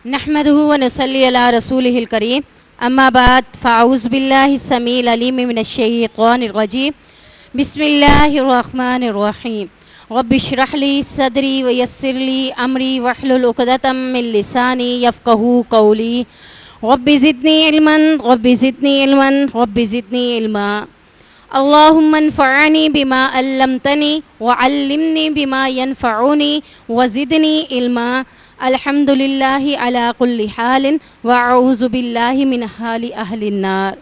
نحمده ونصلي على رسوله الكريم اما بعد فاعوذ بالله السميع العليم من الشيطان الرجيم بسم الله الرحمن الرحيم رب اشرح لي صدري ويسر لي امري واحلل عقدة من لساني يفقهوا قولي رب زدني علما رب زدني علما رب زدني علما اللهم انفعني بما علمتني وعلمني بما ينفعني وزدني علما الحمد للہ علی کل حال واعوذ باللہ من حال اہل النار۔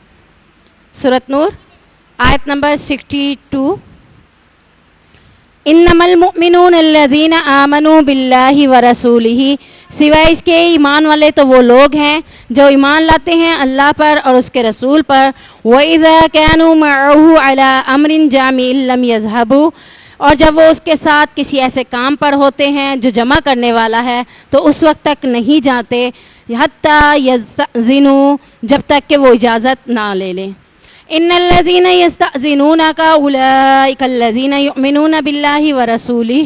سورۃ نور آیت نمبر 62۔ انما المؤمنون الذین آمنوا باللہ ورسولہ، سوائے اس کے ایمان والے تو وہ لوگ ہیں جو ایمان لاتے ہیں اللہ پر اور اس کے رسول پر۔ وَإِذَا كَانُوا مَعَهُ عَلَىٰ أَمْرٍ جَامِعٍ لَمْ يَذْهَبُوا، اور جب وہ اس کے ساتھ کسی ایسے کام پر ہوتے ہیں جو جمع کرنے والا ہے تو اس وقت تک نہیں جاتے حتیٰ یستأذنوا، جب تک کہ وہ اجازت نہ لے لیں۔ ان الذین یستأذنونک اولئک الذین یؤمنون باللہ ورسولہ،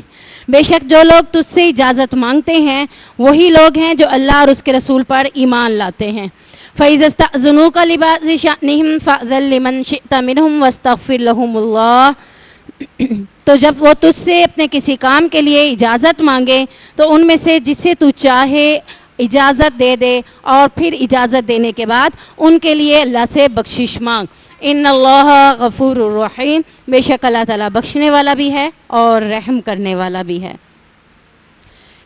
بے شک جو لوگ تجھ سے اجازت مانگتے ہیں وہی لوگ ہیں جو اللہ اور اس کے رسول پر ایمان لاتے ہیں۔ فَإِذَا اسْتَأْذَنُوكَ لِبَعْضِ شَأْنِهِمْ فَأْذَن لِمَنْ شِئْتَ مِنْهُمْ وَاسْتَغْفِرْ لَهُمُ اللَّهُ، تو جب وہ تجھ سے اپنے کسی کام کے لیے اجازت مانگے تو ان میں سے جسے تو چاہے اجازت دے دے اور پھر اجازت دینے کے بعد ان کے لیے اللہ سے بخشش مانگ۔ ان اللہ غفور الرحیم، بے شک اللہ تعالیٰ بخشنے والا بھی ہے اور رحم کرنے والا بھی ہے۔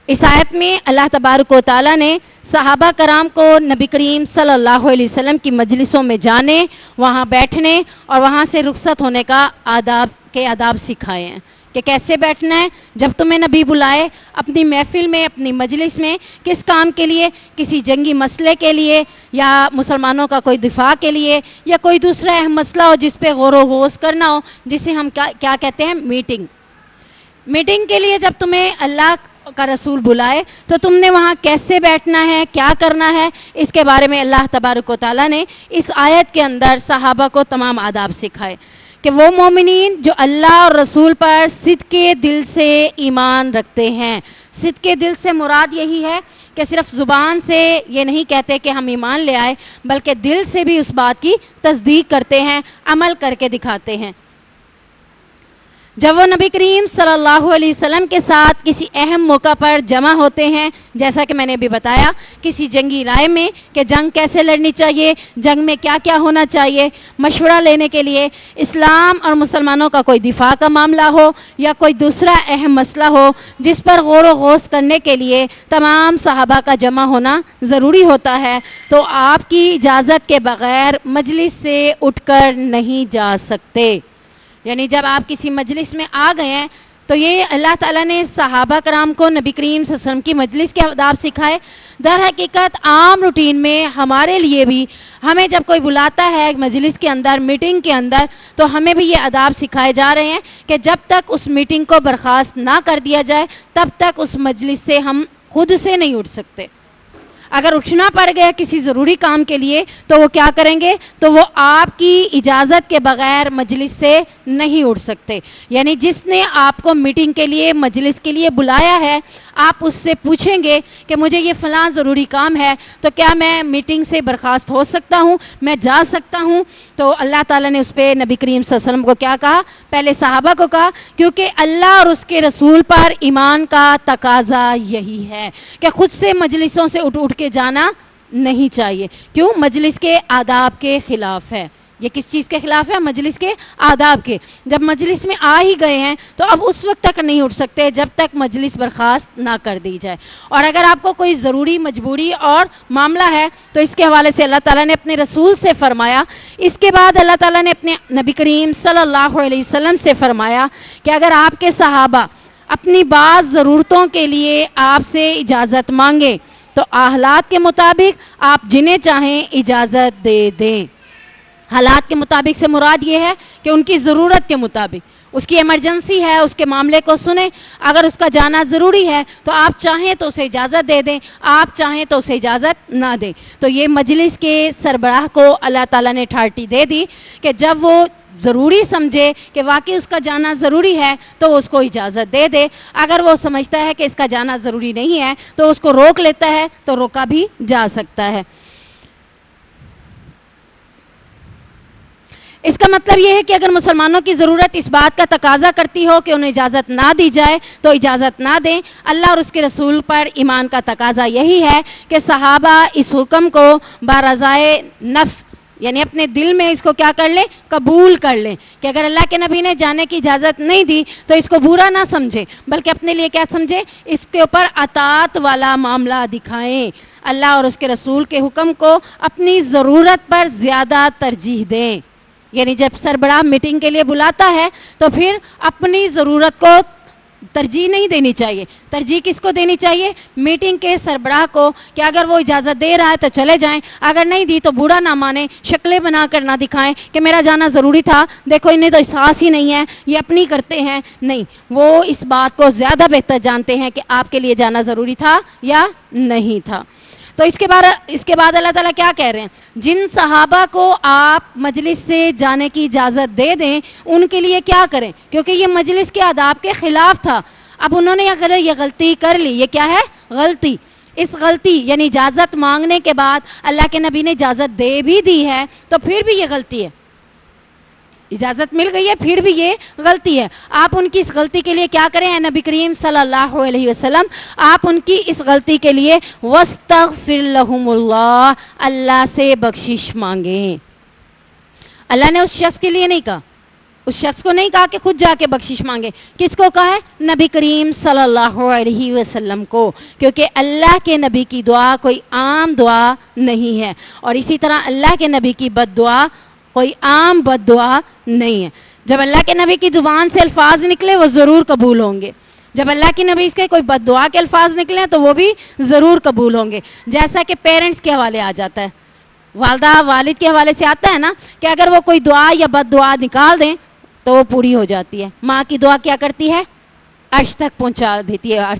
اس آیت میں اللہ تبارک و تعالیٰ نے صحابہ کرام کو نبی کریم صلی اللہ علیہ وسلم کی مجلسوں میں جانے، وہاں بیٹھنے اور وہاں سے رخصت ہونے کا آداب سکھائے ہیں کہ کیسے بیٹھنا ہے جب تمہیں نبی بلائے اپنی محفل میں، اپنی مجلس میں، کس کام کے لیے، کسی جنگی مسئلے کے لیے یا مسلمانوں کا کوئی دفاع کے لیے یا کوئی دوسرا اہم مسئلہ ہو جس پہ غور و خوض کرنا ہو، جسے ہم کیا کہتے ہیں میٹنگ کے لیے جب تمہیں اللہ کا رسول بلائے تو تم نے وہاں کیسے بیٹھنا ہے، کیا کرنا ہے، اس کے بارے میں اللہ تبارک و تعالیٰ نے اس آیت کے اندر صحابہ کو تمام آداب سکھائے کہ وہ مومنین جو اللہ اور رسول پر صدق کے دل سے ایمان رکھتے ہیں۔ صدق کے دل سے مراد یہی ہے کہ صرف زبان سے یہ نہیں کہتے کہ ہم ایمان لے آئے، بلکہ دل سے بھی اس بات کی تصدیق کرتے ہیں، عمل کر کے دکھاتے ہیں۔ جب وہ نبی کریم صلی اللہ علیہ وسلم کے ساتھ کسی اہم موقع پر جمع ہوتے ہیں، جیسا کہ میں نے بھی بتایا، کسی جنگی رائے میں کہ جنگ کیسے لڑنی چاہیے، جنگ میں کیا کیا ہونا چاہیے، مشورہ لینے کے لیے، اسلام اور مسلمانوں کا کوئی دفاع کا معاملہ ہو یا کوئی دوسرا اہم مسئلہ ہو جس پر غور و خوض کرنے کے لیے تمام صحابہ کا جمع ہونا ضروری ہوتا ہے، تو آپ کی اجازت کے بغیر مجلس سے اٹھ کر نہیں جا سکتے۔ یعنی جب آپ کسی مجلس میں آ گئے ہیں تو یہ اللہ تعالیٰ نے صحابہ کرام کو نبی کریم صلی اللہ علیہ وسلم کی مجلس کے آداب سکھائے۔ در حقیقت عام روٹین میں ہمارے لیے بھی ہمیں جب کوئی بلاتا ہے مجلس کے اندر، میٹنگ کے اندر، تو ہمیں بھی یہ آداب سکھائے جا رہے ہیں کہ جب تک اس میٹنگ کو برخاست نہ کر دیا جائے تب تک اس مجلس سے ہم خود سے نہیں اٹھ سکتے۔ اگر اٹھنا پڑ گیا کسی ضروری کام کے لیے تو وہ کیا کریں گے، تو وہ آپ کی اجازت کے بغیر مجلس سے نہیں اٹھ سکتے۔ یعنی جس نے آپ کو میٹنگ کے لیے، مجلس کے لیے بلایا ہے، آپ اس سے پوچھیں گے کہ مجھے یہ فلاں ضروری کام ہے تو کیا میں میٹنگ سے برخاست ہو سکتا ہوں، میں جا سکتا ہوں؟ تو اللہ تعالیٰ نے اس پہ نبی کریم صلی اللہ علیہ وسلم کو کیا کہا؟ پہلے صحابہ کو کہا، کیونکہ اللہ اور اس کے رسول پر ایمان کا تقاضا یہی ہے کہ خود سے مجلسوں سے اٹھ کے جانا نہیں چاہیے۔ کیوں؟ مجلس کے آداب کے خلاف ہے۔ یہ کس چیز کے خلاف ہے؟ مجلس کے آداب کے۔ جب مجلس میں آ ہی گئے ہیں تو اب اس وقت تک نہیں اٹھ سکتے جب تک مجلس برخاست نہ کر دی جائے۔ اور اگر آپ کو کوئی ضروری، مجبوری اور معاملہ ہے تو اس کے حوالے سے اللہ تعالیٰ نے اپنے رسول سے فرمایا۔ اس کے بعد اللہ تعالیٰ نے اپنے نبی کریم صلی اللہ علیہ وسلم سے فرمایا کہ اگر آپ کے صحابہ اپنی بعض ضرورتوں کے لیے آپ سے اجازت مانگے تو حالات کے مطابق آپ جنہیں چاہیں اجازت دے دیں۔ حالات کے مطابق سے مراد یہ ہے کہ ان کی ضرورت کے مطابق، اس کی ایمرجنسی ہے، اس کے معاملے کو سنیں، اگر اس کا جانا ضروری ہے تو آپ چاہیں تو اسے اجازت دے دیں، آپ چاہیں تو اسے اجازت نہ دیں۔ تو یہ مجلس کے سربراہ کو اللہ تعالیٰ نے اتھارٹی دے دی کہ جب وہ ضروری سمجھے کہ واقعی اس کا جانا ضروری ہے تو اس کو اجازت دے دے. اگر وہ سمجھتا ہے کہ اس کا جانا ضروری نہیں ہے تو اس کو روک لیتا ہے تو روکا بھی جا سکتا ہے. اس کا مطلب یہ ہے کہ اگر مسلمانوں کی ضرورت اس بات کا تقاضا کرتی ہو کہ انہیں اجازت نہ دی جائے تو اجازت نہ دیں. اللہ اور اس کے رسول پر ایمان کا تقاضا یہی ہے کہ صحابہ اس حکم کو برضائے نفس یعنی اپنے دل میں اس کو کیا کر لیں, قبول کر لیں کہ اگر اللہ کے نبی نے جانے کی اجازت نہیں دی تو اس کو برا نہ سمجھیں بلکہ اپنے لیے کیا سمجھیں, اس کے اوپر اطاعت والا معاملہ دکھائیں. اللہ اور اس کے رسول کے حکم کو اپنی ضرورت پر زیادہ ترجیح دیں. یعنی جب سربراہ میٹنگ کے لیے بلاتا ہے تو پھر اپنی ضرورت کو ترجیح نہیں دینی چاہیے. ترجیح کس کو دینی چاہیے؟ میٹنگ کے سربراہ کو, کہ اگر وہ اجازت دے رہا ہے تو چلے جائیں, اگر نہیں دی تو برا نہ مانیں, شکلیں بنا کر نہ دکھائیں کہ میرا جانا ضروری تھا, دیکھو انہیں تو احساس ہی نہیں ہے, یہ اپنی کرتے ہیں. نہیں, وہ اس بات کو زیادہ بہتر جانتے ہیں کہ آپ کے لیے جانا ضروری تھا یا نہیں تھا. تو اس کے بعد اللہ تعالیٰ کیا کہہ رہے ہیں, جن صحابہ کو آپ مجلس سے جانے کی اجازت دے دیں ان کے لیے کیا کریں, کیونکہ یہ مجلس کے آداب کے خلاف تھا. اب انہوں نے اگر یہ غلطی کر لی, یہ کیا ہے غلطی, اس غلطی یعنی اجازت مانگنے کے بعد اللہ کے نبی نے اجازت دے بھی دی ہے تو پھر بھی یہ غلطی ہے. اجازت مل گئی ہے پھر بھی یہ غلطی ہے. آپ ان کی اس غلطی کے لیے کیا کریں, اے نبی کریم صلی اللہ علیہ وسلم آپ ان کی اس غلطی کے لیے وَاسْتَغْفِرْ لَهُمُ اللَّهُ, اللہ سے بخشش مانگیں. اللہ نے اس شخص کے لیے نہیں کہا, اس شخص کو نہیں کہا کہ خود جا کے بخشش مانگے. کس کو کہا ہے؟ نبی کریم صلی اللہ علیہ وسلم کو, کیونکہ اللہ کے نبی کی دعا کوئی عام دعا نہیں ہے, اور اسی طرح اللہ کے نبی کی بد دعا کوئی عام بد دعا نہیں ہے. جب اللہ کے نبی کی زبان سے الفاظ نکلے وہ ضرور قبول ہوں گے, جب اللہ کی نبی کے کوئی بد دعا کے الفاظ نکلے تو وہ بھی ضرور قبول ہوں گے. جیسا کہ پیرنٹس کے حوالے آ جاتا ہے, والدہ والد کے حوالے سے آتا ہے نا کہ اگر وہ کوئی دعا یا بد دعا نکال دیں تو وہ پوری ہو جاتی ہے. ماں کی دعا کیا کرتی ہے؟ عرش تک پہنچا دیتی ہے.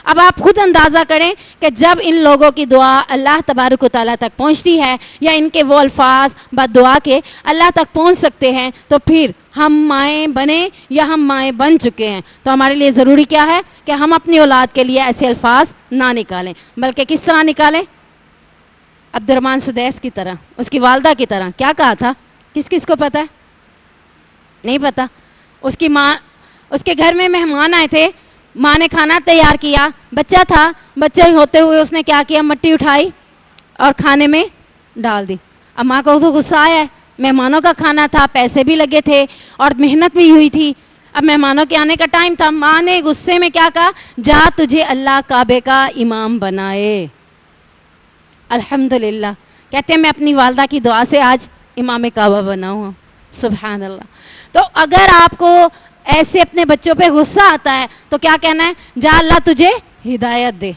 اب آپ خود اندازہ کریں کہ جب ان لوگوں کی دعا اللہ تبارک و تعالیٰ تک پہنچتی ہے یا ان کے وہ الفاظ بد دعا کے اللہ تک پہنچ سکتے ہیں تو پھر ہم مائیں بنیں یا ہم مائیں بن چکے ہیں تو ہمارے لیے ضروری کیا ہے کہ ہم اپنی اولاد کے لیے ایسے الفاظ نہ نکالیں, بلکہ کس طرح نکالیں؟ عبد الرحمن سدیس کی طرح, اس کی والدہ کی طرح. کیا کہا تھا؟ کس کس کو پتہ ہے؟ نہیں پتا. اس کی ماں, اس کے گھر میں مہمان آئے تھے, ماں نے کھانا تیار کیا, بچہ تھا, بچہ ہوتے ہوئے اس نے کیا کیا, مٹی اٹھائی اور کھانے میں ڈال دی. اب ماں کو تو غصہ آیا ہے, مہمانوں کا کھانا تھا, پیسے بھی لگے تھے اور محنت بھی ہوئی تھی. اب مہمانوں کے آنے کا ٹائم تھا, ماں نے غصے میں کیا کہا, جا تجھے اللہ کعبے کا امام بنائے. الحمدللہ, کہتے ہیں میں اپنی والدہ کی دعا سے آج امام کعبہ بنا ہوں. سبحان اللہ. تو اگر آپ کو ایسے اپنے بچوں پہ غصہ آتا ہے تو کیا کہنا ہے, جا اللہ تجھے ہدایت دے,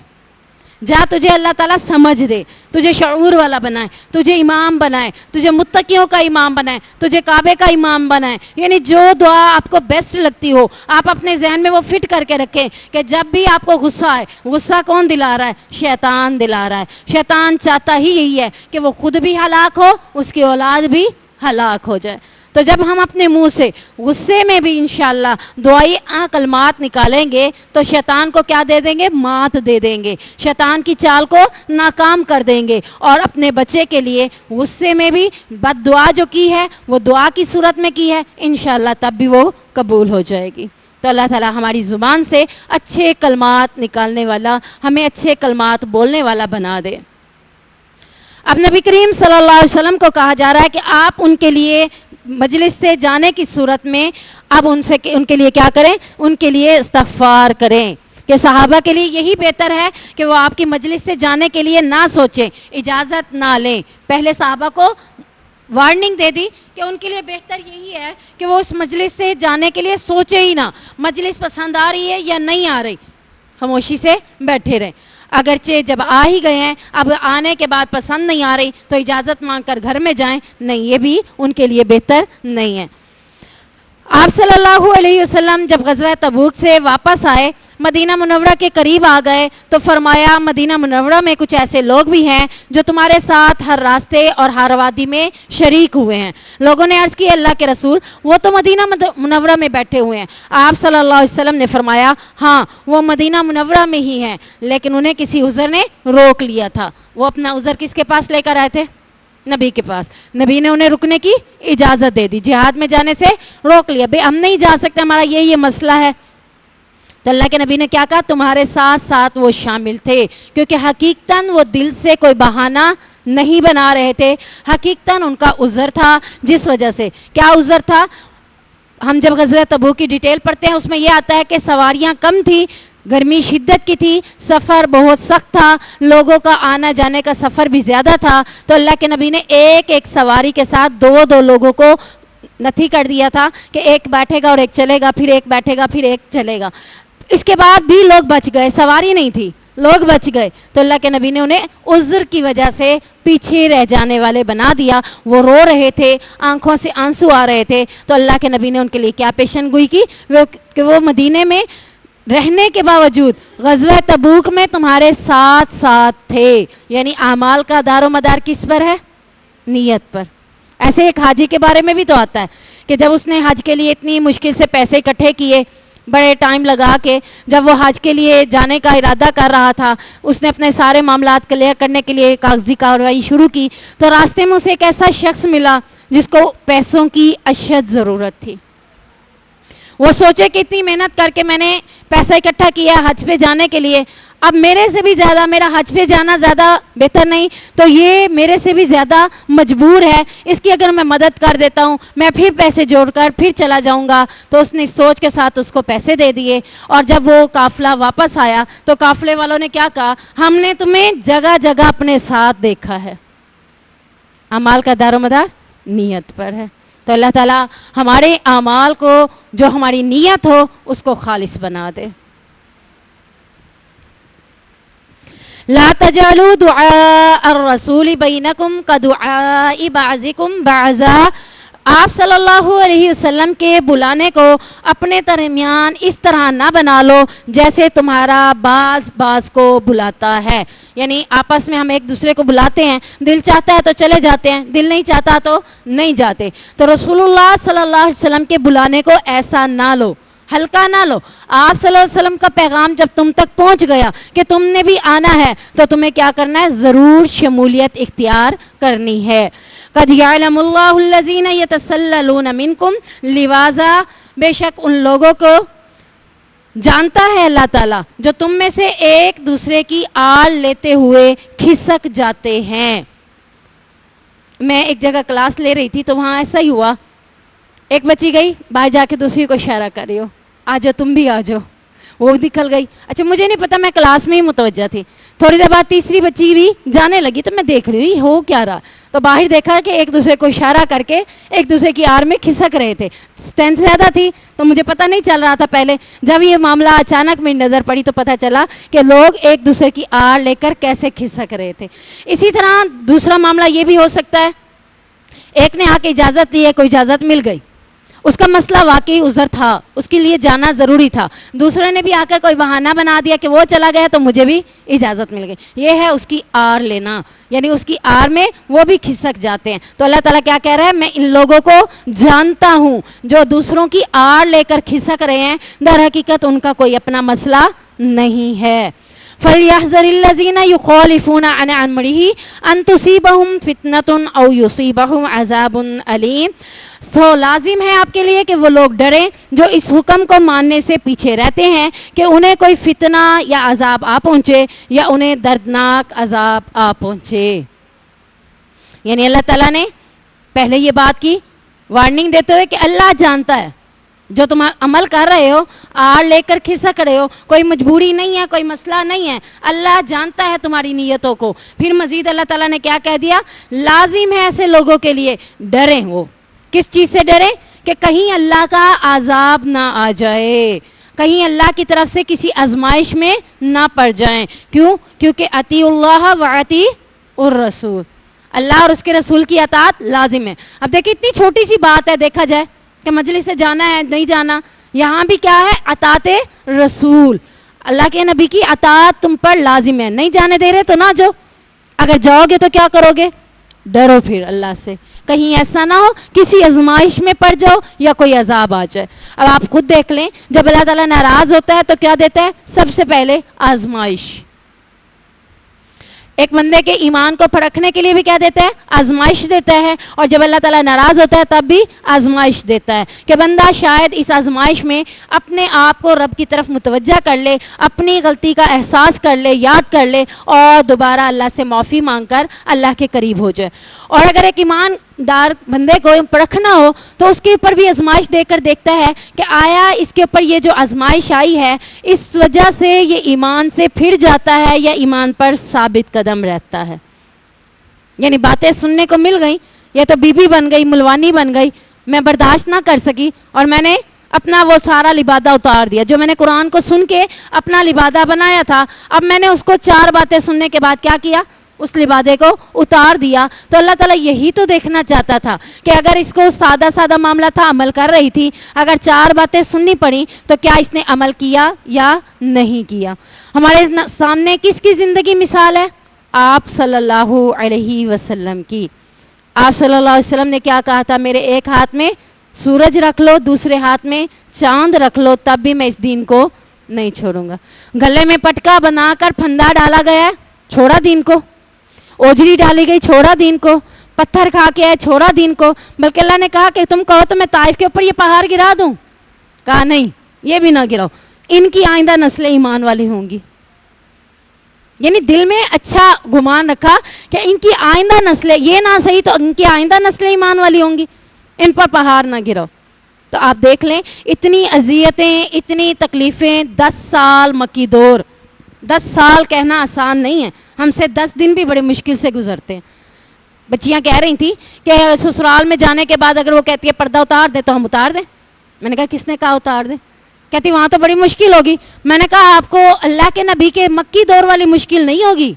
جا تجھے اللہ تعالیٰ سمجھ دے, تجھے شعور والا بنائے, تجھے امام بنائے, تجھے متقیوں کا امام بنائے, تجھے کعبے کا امام بنائے. یعنی جو دعا آپ کو بیسٹ لگتی ہو آپ اپنے ذہن میں وہ فٹ کر کے رکھیں کہ جب بھی آپ کو غصہ آئے, غصہ کون دلا رہا ہے؟ شیطان دلا رہا ہے. شیطان چاہتا ہی یہی ہے کہ وہ خود بھی ہلاک ہو, اس کی اولاد بھی ہلاک ہو جائے. تو جب ہم اپنے منہ سے غصے میں بھی انشاءاللہ دعائی کلمات نکالیں گے تو شیطان کو کیا دے دیں گے؟ مات دے دیں گے, شیطان کی چال کو ناکام کر دیں گے. اور اپنے بچے کے لیے غصے میں بھی بد دعا جو کی ہے وہ دعا کی صورت میں کی ہے, انشاءاللہ تب بھی وہ قبول ہو جائے گی. تو اللہ تعالیٰ ہماری زبان سے اچھے کلمات نکالنے والا, ہمیں اچھے کلمات بولنے والا بنا دے. اب نبی کریم صلی اللہ علیہ وسلم کو کہا جا رہا ہے کہ آپ ان کے لیے مجلس سے جانے کی صورت میں اب ان کے لیے کیا کریں؟ ان کے لیے استغفار کریں. کہ صحابہ کے لیے یہی بہتر ہے کہ وہ آپ کی مجلس سے جانے کے لیے نہ سوچیں, اجازت نہ لیں. پہلے صحابہ کو وارننگ دے دی کہ ان کے لیے بہتر یہی ہے کہ وہ اس مجلس سے جانے کے لیے سوچے ہی نہ. مجلس پسند آ رہی ہے یا نہیں آ رہی, خاموشی سے بیٹھے رہیں. اگرچہ جب آ ہی گئے ہیں, اب آنے کے بعد پسند نہیں آ رہی تو اجازت مانگ کر گھر میں جائیں, نہیں, یہ بھی ان کے لیے بہتر نہیں ہے. آپ صلی اللہ علیہ وسلم جب غزوہ تبوک سے واپس آئے، مدینہ منورہ کے قریب آ گئے تو فرمایا مدینہ منورہ میں کچھ ایسے لوگ بھی ہیں جو تمہارے ساتھ ہر راستے اور ہر وادی میں شریک ہوئے ہیں۔ لوگوں نے عرض کی اللہ کے رسول وہ تو مدینہ منورہ میں بیٹھے ہوئے ہیں۔ آپ صلی اللہ علیہ وسلم نے فرمایا ہاں وہ مدینہ منورہ میں ہی ہیں، لیکن انہیں کسی عذر نے روک لیا تھا۔ وہ اپنا عذر کس کے پاس لے کر آئے تھے؟ نبی کے پاس۔ نبی نے انہیں رکنے کی اجازت دے دی، جہاد میں جانے سے روک لیا، بھئی ہم نہیں جا سکتے، ہمارا یہ مسئلہ ہے۔ تو اللہ کے نبی نے کیا کہا؟ تمہارے ساتھ ساتھ وہ شامل تھے، کیونکہ حقیقتاً وہ دل سے کوئی بہانہ نہیں بنا رہے تھے، حقیقتاً ان کا عذر تھا۔ جس وجہ سے کیا عذر تھا؟ ہم جب غزوہ تبوک کی ڈیٹیل پڑھتے ہیں اس میں یہ آتا ہے کہ سواریاں کم تھی، گرمی شدت کی تھی، سفر بہت سخت تھا، لوگوں کا آنا جانے کا سفر بھی زیادہ تھا، تو اللہ کے نبی نے ایک ایک سواری کے ساتھ دو لوگوں کو نتھی کر دیا تھا کہ ایک بیٹھے گا اور ایک چلے گا، پھر ایک بیٹھے گا پھر ایک چلے گا۔ اس کے بعد بھی لوگ بچ گئے، سواری نہیں تھی، لوگ بچ گئے، تو اللہ کے نبی نے انہیں عذر کی وجہ سے پیچھے رہ جانے والے بنا دیا۔ وہ رو رہے تھے، آنکھوں سے آنسو آ رہے تھے، تو اللہ کے نبی نے ان کے لیے کیا پیشن گوئی کی کہ وہ مدینے میں رہنے کے باوجود غزوہ تبوک میں تمہارے ساتھ ساتھ تھے۔ یعنی اعمال کا دار و مدار کس پر ہے؟ نیت پر۔ ایسے ایک حاجی کے بارے میں بھی تو آتا ہے کہ جب اس نے حج کے لیے اتنی مشکل سے پیسے اکٹھے کیے، بڑے ٹائم لگا کے، جب وہ حج کے لیے جانے کا ارادہ کر رہا تھا، اس نے اپنے سارے معاملات کلیئر کرنے کے لیے کاغذی کارروائی شروع کی، تو راستے میں اسے ایک ایسا شخص ملا جس کو پیسوں کی اشد ضرورت تھی۔ وہ سوچے کہ اتنی محنت کر کے میں نے پیسہ اکٹھا کیا حج پہ جانے کے لیے، اب میرے سے بھی زیادہ میرا حج پہ جانا زیادہ بہتر نہیں، تو یہ میرے سے بھی زیادہ مجبور ہے، اس کی اگر میں مدد کر دیتا ہوں میں پھر پیسے جوڑ کر پھر چلا جاؤں گا۔ تو اس نے اس سوچ کے ساتھ اس کو پیسے دے دیے، اور جب وہ قافلہ واپس آیا تو قافلے والوں نے کیا کہا؟ ہم نے تمہیں جگہ جگہ اپنے ساتھ دیکھا ہے۔ اعمال کا دار و مدار نیت پر ہے، تو اللہ تعالیٰ ہمارے اعمال کو جو ہماری نیت ہو اس کو خالص بنا دے۔ لا تجعلوا دعاء الرسول بینکم کدعاء بعضکم بعضا، آپ صلی اللہ علیہ وسلم کے بلانے کو اپنے درمیان اس طرح نہ بنا لو جیسے تمہارا بعض کو بلاتا ہے۔ یعنی آپس میں ہم ایک دوسرے کو بلاتے ہیں، دل چاہتا ہے تو چلے جاتے ہیں، دل نہیں چاہتا تو نہیں جاتے، تو رسول اللہ صلی اللہ علیہ وسلم کے بلانے کو ایسا نہ لو، ہلکا نہ لو۔ آپ صلی اللہ علیہ وسلم کا پیغام جب تم تک پہنچ گیا کہ تم نے بھی آنا ہے تو تمہیں کیا کرنا ہے؟ ضرور شمولیت اختیار کرنی ہے۔ قد یعلم اللہ الذین یتسللون منکم لواذا، بے شک ان لوگوں کو جانتا ہے اللہ تعالیٰ جو تم میں سے ایک دوسرے کی آڑ لیتے ہوئے کھسک جاتے ہیں۔ میں ایک جگہ کلاس لے رہی تھی تو وہاں ایسا ہی ہوا، ایک بچی گئی باہر جا کے دوسری کو اشارہ کر رہی ہو، آ جاؤ تم بھی آ جاؤ، وہ نکل گئی۔ اچھا مجھے نہیں پتا، میں کلاس میں ہی متوجہ تھی، تھوڑی دیر بعد تیسری بچی بھی جانے لگی تو میں دیکھ رہی ہوں ہو کیا رہا، تو باہر دیکھا کہ ایک دوسرے کو اشارہ کر کے ایک دوسرے کی آڑ میں کھسک رہے تھے۔ اسٹرینتھ زیادہ تھی تو مجھے پتہ نہیں چل رہا تھا پہلے، جب یہ معاملہ اچانک میری نظر پڑی تو پتہ چلا کہ لوگ ایک دوسرے کی آڑ لے کر کیسے کھسک رہے تھے۔ اسی طرح دوسرا معاملہ یہ بھی ہو سکتا ہے، ایک نے آ کے اجازت دی ہے، کوئی اجازت مل گئی، اس کا مسئلہ واقعی عذر تھا، اس کے لیے جانا ضروری تھا، دوسرے نے بھی آ کر کوئی بہانہ بنا دیا کہ وہ چلا گیا تو مجھے بھی اجازت مل گئی، یہ ہے اس کی آڑ لینا، یعنی اس کی آڑ میں وہ بھی کھسک جاتے ہیں۔ تو اللہ تعالیٰ کیا کہہ رہا ہے؟ میں ان لوگوں کو جانتا ہوں جو دوسروں کی آڑ لے کر کھسک رہے ہیں، در حقیقت ان کا کوئی اپنا مسئلہ نہیں ہے۔ فَلْيَحْذَرِ الَّذِينَ يُخَالِفُونَ عَنْ أَمْرِهِ أَن تُصِيبَهُمْ فِتْنَةٌ أَوْ يُصِيبَهُمْ عَذَابٌ أَلِيمٌ، تو لازم ہے آپ کے لیے کہ وہ لوگ ڈریں جو اس حکم کو ماننے سے پیچھے رہتے ہیں کہ انہیں کوئی فتنہ یا عذاب آ پہنچے یا انہیں دردناک عذاب آ پہنچے۔ یعنی اللہ تعالیٰ نے پہلے یہ بات کی وارننگ دیتے ہوئے کہ اللہ جانتا ہے جو تم عمل کر رہے ہو، آڑ لے کر کھسک رہے ہو، کوئی مجبوری نہیں ہے، کوئی مسئلہ نہیں ہے، اللہ جانتا ہے تمہاری نیتوں کو۔ پھر مزید اللہ تعالیٰ نے کیا کہہ دیا؟ لازم ہے ایسے لوگوں کے لیے ڈریں۔ وہ کس چیز سے ڈریں؟ کہ کہیں اللہ کا عذاب نہ آ جائے، کہیں اللہ کی طرف سے کسی آزمائش میں نہ پڑ جائیں۔ کیوں؟ کیونکہ اطیع اللہ و اطیع الرسول، اللہ اور اس کے رسول کی اطاعت لازم ہے۔ اب دیکھیں اتنی چھوٹی سی بات ہے، دیکھا جائے کہ مجلس سے جانا ہے نہیں جانا. یہاں بھی کیا ہے؟ اطاعت رسول. اللہ کے نبی کی اطاعت تم پر لازم ہے. نہیں جانے دے رہے تو نہ جاؤ. اگر جاؤ گے تو کیا کرو گے؟ ڈرو پھر اللہ سے, کہیں ایسا نہ ہو کسی آزمائش میں پڑ جاؤ یا کوئی عذاب آ جائے. اب آپ خود دیکھ لیں, جب اللہ تعالیٰ ناراض ہوتا ہے تو کیا دیتا ہے؟ سب سے پہلے آزمائش. ایک بندے کے ایمان کو پرکھنے کے لیے بھی کیا دیتا ہے؟ آزمائش دیتا ہے. اور جب اللہ تعالیٰ ناراض ہوتا ہے تب بھی آزمائش دیتا ہے کہ بندہ شاید اس آزمائش میں اپنے آپ کو رب کی طرف متوجہ کر لے, اپنی غلطی کا احساس کر لے, یاد کر لے اور دوبارہ اللہ سے معافی مانگ کر اللہ کے قریب ہو جائے. اور اگر ایک ایماندار بندے کو پرکھنا ہو تو اس کے اوپر بھی آزمائش دے کر دیکھتا ہے کہ آیا اس کے اوپر یہ جو آزمائش آئی ہے اس وجہ سے یہ ایمان سے پھر جاتا ہے یا ایمان پر ثابت قدم رہتا ہے. یعنی باتیں سننے کو مل گئی, یہ تو بی بی بن گئی, ملوانی بن گئی, میں برداشت نہ کر سکی اور میں نے اپنا وہ سارا لبادہ اتار دیا. جو میں نے قرآن کو سن کے اپنا لبادہ بنایا تھا, اب میں نے اس کو 4 باتیں سننے کے بعد کیا کیا؟ اس لبادے کو اتار دیا. تو اللہ تعالیٰ یہی تو دیکھنا چاہتا تھا کہ اگر اس کو سادہ معاملہ تھا, عمل کر رہی تھی, اگر 4 باتیں سننی پڑی تو کیا اس نے عمل کیا یا نہیں کیا. ہمارے سامنے کس کی زندگی مثال ہے؟ آپ صلی اللہ علیہ وسلم کی. آپ صلی اللہ علیہ وسلم نے کیا کہا تھا؟ میرے ایک ہاتھ میں سورج رکھ لو, دوسرے ہاتھ میں چاند رکھ لو, تب بھی میں اس دین کو نہیں چھوڑوں گا. گلے میں پٹکا بنا کر پھندا ڈالا گیا ہے, چھوڑا دین کو. اوجری ڈالی گئی, چھوڑا دین کو. پتھر کھا کے آئے, چھوڑا دین کو. بلکہ اللہ نے کہا کہ تم کہو تو میں طائف کے اوپر یہ پہاڑ گرا دوں. کہا نہیں, یہ بھی نہ گراؤ, ان کی آئندہ نسلیں ایمان والی ہوں گی. یعنی دل میں اچھا گمان رکھا کہ ان کی آئندہ نسلیں, یہ نہ صحیح تو ان کی آئندہ نسلیں ایمان والی ہوں گی, ان پر پہاڑ نہ گراؤ. تو آپ دیکھ لیں اتنی اذیتیں, اتنی تکلیفیں, 10 سال مکی دور. 10 سال کہنا آسان نہیں ہے, ہم سے 10 دن بھی بڑے مشکل سے گزرتے ہیں. بچیاں کہہ رہی تھیں کہ سسرال میں جانے کے بعد اگر وہ کہتی ہے پردہ اتار دے تو ہم اتار دیں. میں نے کہا کس نے کہا اتار دیں؟ کہتی وہاں تو بڑی مشکل ہوگی. میں نے کہا آپ کو اللہ کے نبی کے مکی دور والی مشکل نہیں ہوگی.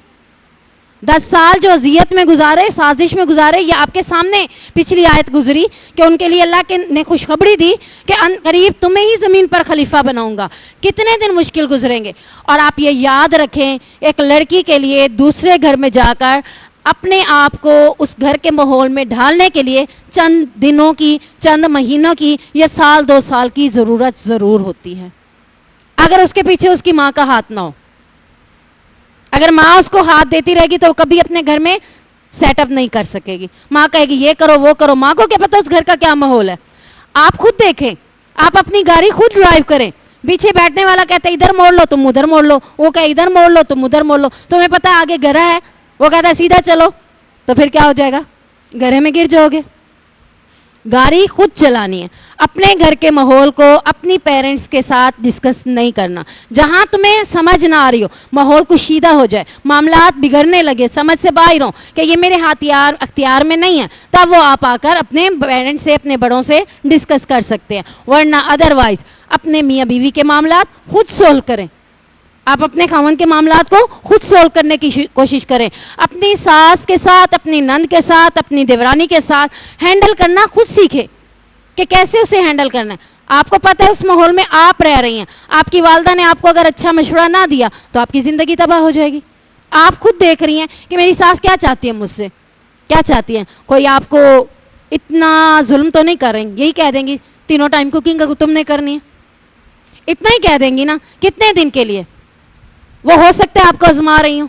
10 سال جو اذیت میں گزارے, سازش میں گزارے, یہ آپ کے سامنے پچھلی آیت گزری کہ ان کے لیے اللہ نے خوشخبری دی کہ ان قریب تمہیں ہی زمین پر خلیفہ بناؤں گا. کتنے دن مشکل گزریں گے. اور آپ یہ یاد رکھیں, ایک لڑکی کے لیے دوسرے گھر میں جا کر اپنے آپ کو اس گھر کے ماحول میں ڈھالنے کے لیے چند دنوں کی, چند مہینوں کی یا سال 2 سال کی ضرورت ضرور ہوتی ہے. اگر اس کے پیچھے اس کی ماں کا ہاتھ نہ ہو, اگر ماں اس کو ہاتھ دیتی رہے گی تو کبھی اپنے گھر میں سیٹ اپ نہیں کر سکے گی. ماں کہے گی یہ کرو وہ کرو, ماں کو کیا پتا اس گھر کا کیا ماحول ہے. آپ خود دیکھیں, آپ اپنی گاڑی خود ڈرائیو کریں, پیچھے بیٹھنے والا کہتا ہے ادھر موڑ لو تم ادھر موڑ لو, وہ کہ ادھر موڑ لو تم ادھر موڑ لو, تمہیں پتا ہے آگے گرہ ہے, وہ کہتا ہے سیدھا چلو, تو پھر کیا ہو جائے گا؟ گرے میں گر جاؤ گے. گاڑی خود چلانی ہے. اپنے گھر کے ماحول کو اپنی پیرنٹس کے ساتھ ڈسکس نہیں کرنا. جہاں تمہیں سمجھ نہ آ رہی ہو, ماحول کشیدہ ہو جائے, معاملات بگڑنے لگے, سمجھ سے باہر ہو کہ یہ میرے اختیار میں نہیں ہے, تب وہ آپ آ کر اپنے پیرنٹس سے, اپنے بڑوں سے ڈسکس کر سکتے ہیں. ورنہ ادروائز اپنے میاں بیوی کے معاملات خود سولو کریں. آپ اپنے خاوند کے معاملات کو خود سولو کرنے کی کوشش کریں. اپنی ساس کے ساتھ, اپنی نند کے ساتھ, اپنی دیورانی کے ساتھ ہینڈل کرنا خود سیکھیں کہ کیسے اسے ہینڈل کرنا ہے. آپ کو پتہ ہے اس ماحول میں آپ رہ رہی ہیں, آپ کی والدہ نے آپ کو اگر اچھا مشورہ نہ دیا تو آپ کی زندگی تباہ ہو جائے گی. آپ خود دیکھ رہی ہیں کہ میری ساس کیا چاہتی ہے مجھ سے, کیا چاہتی ہیں. کوئی آپ کو اتنا ظلم تو نہیں کر رہی, یہی کہہ دیں گی 3 ٹائم کوکنگ تم نے کرنی ہے, اتنا ہی کہہ دیں گی نا. کتنے دن کے لیے؟ وہ ہو سکتا ہے آپ کو آزما رہی ہوں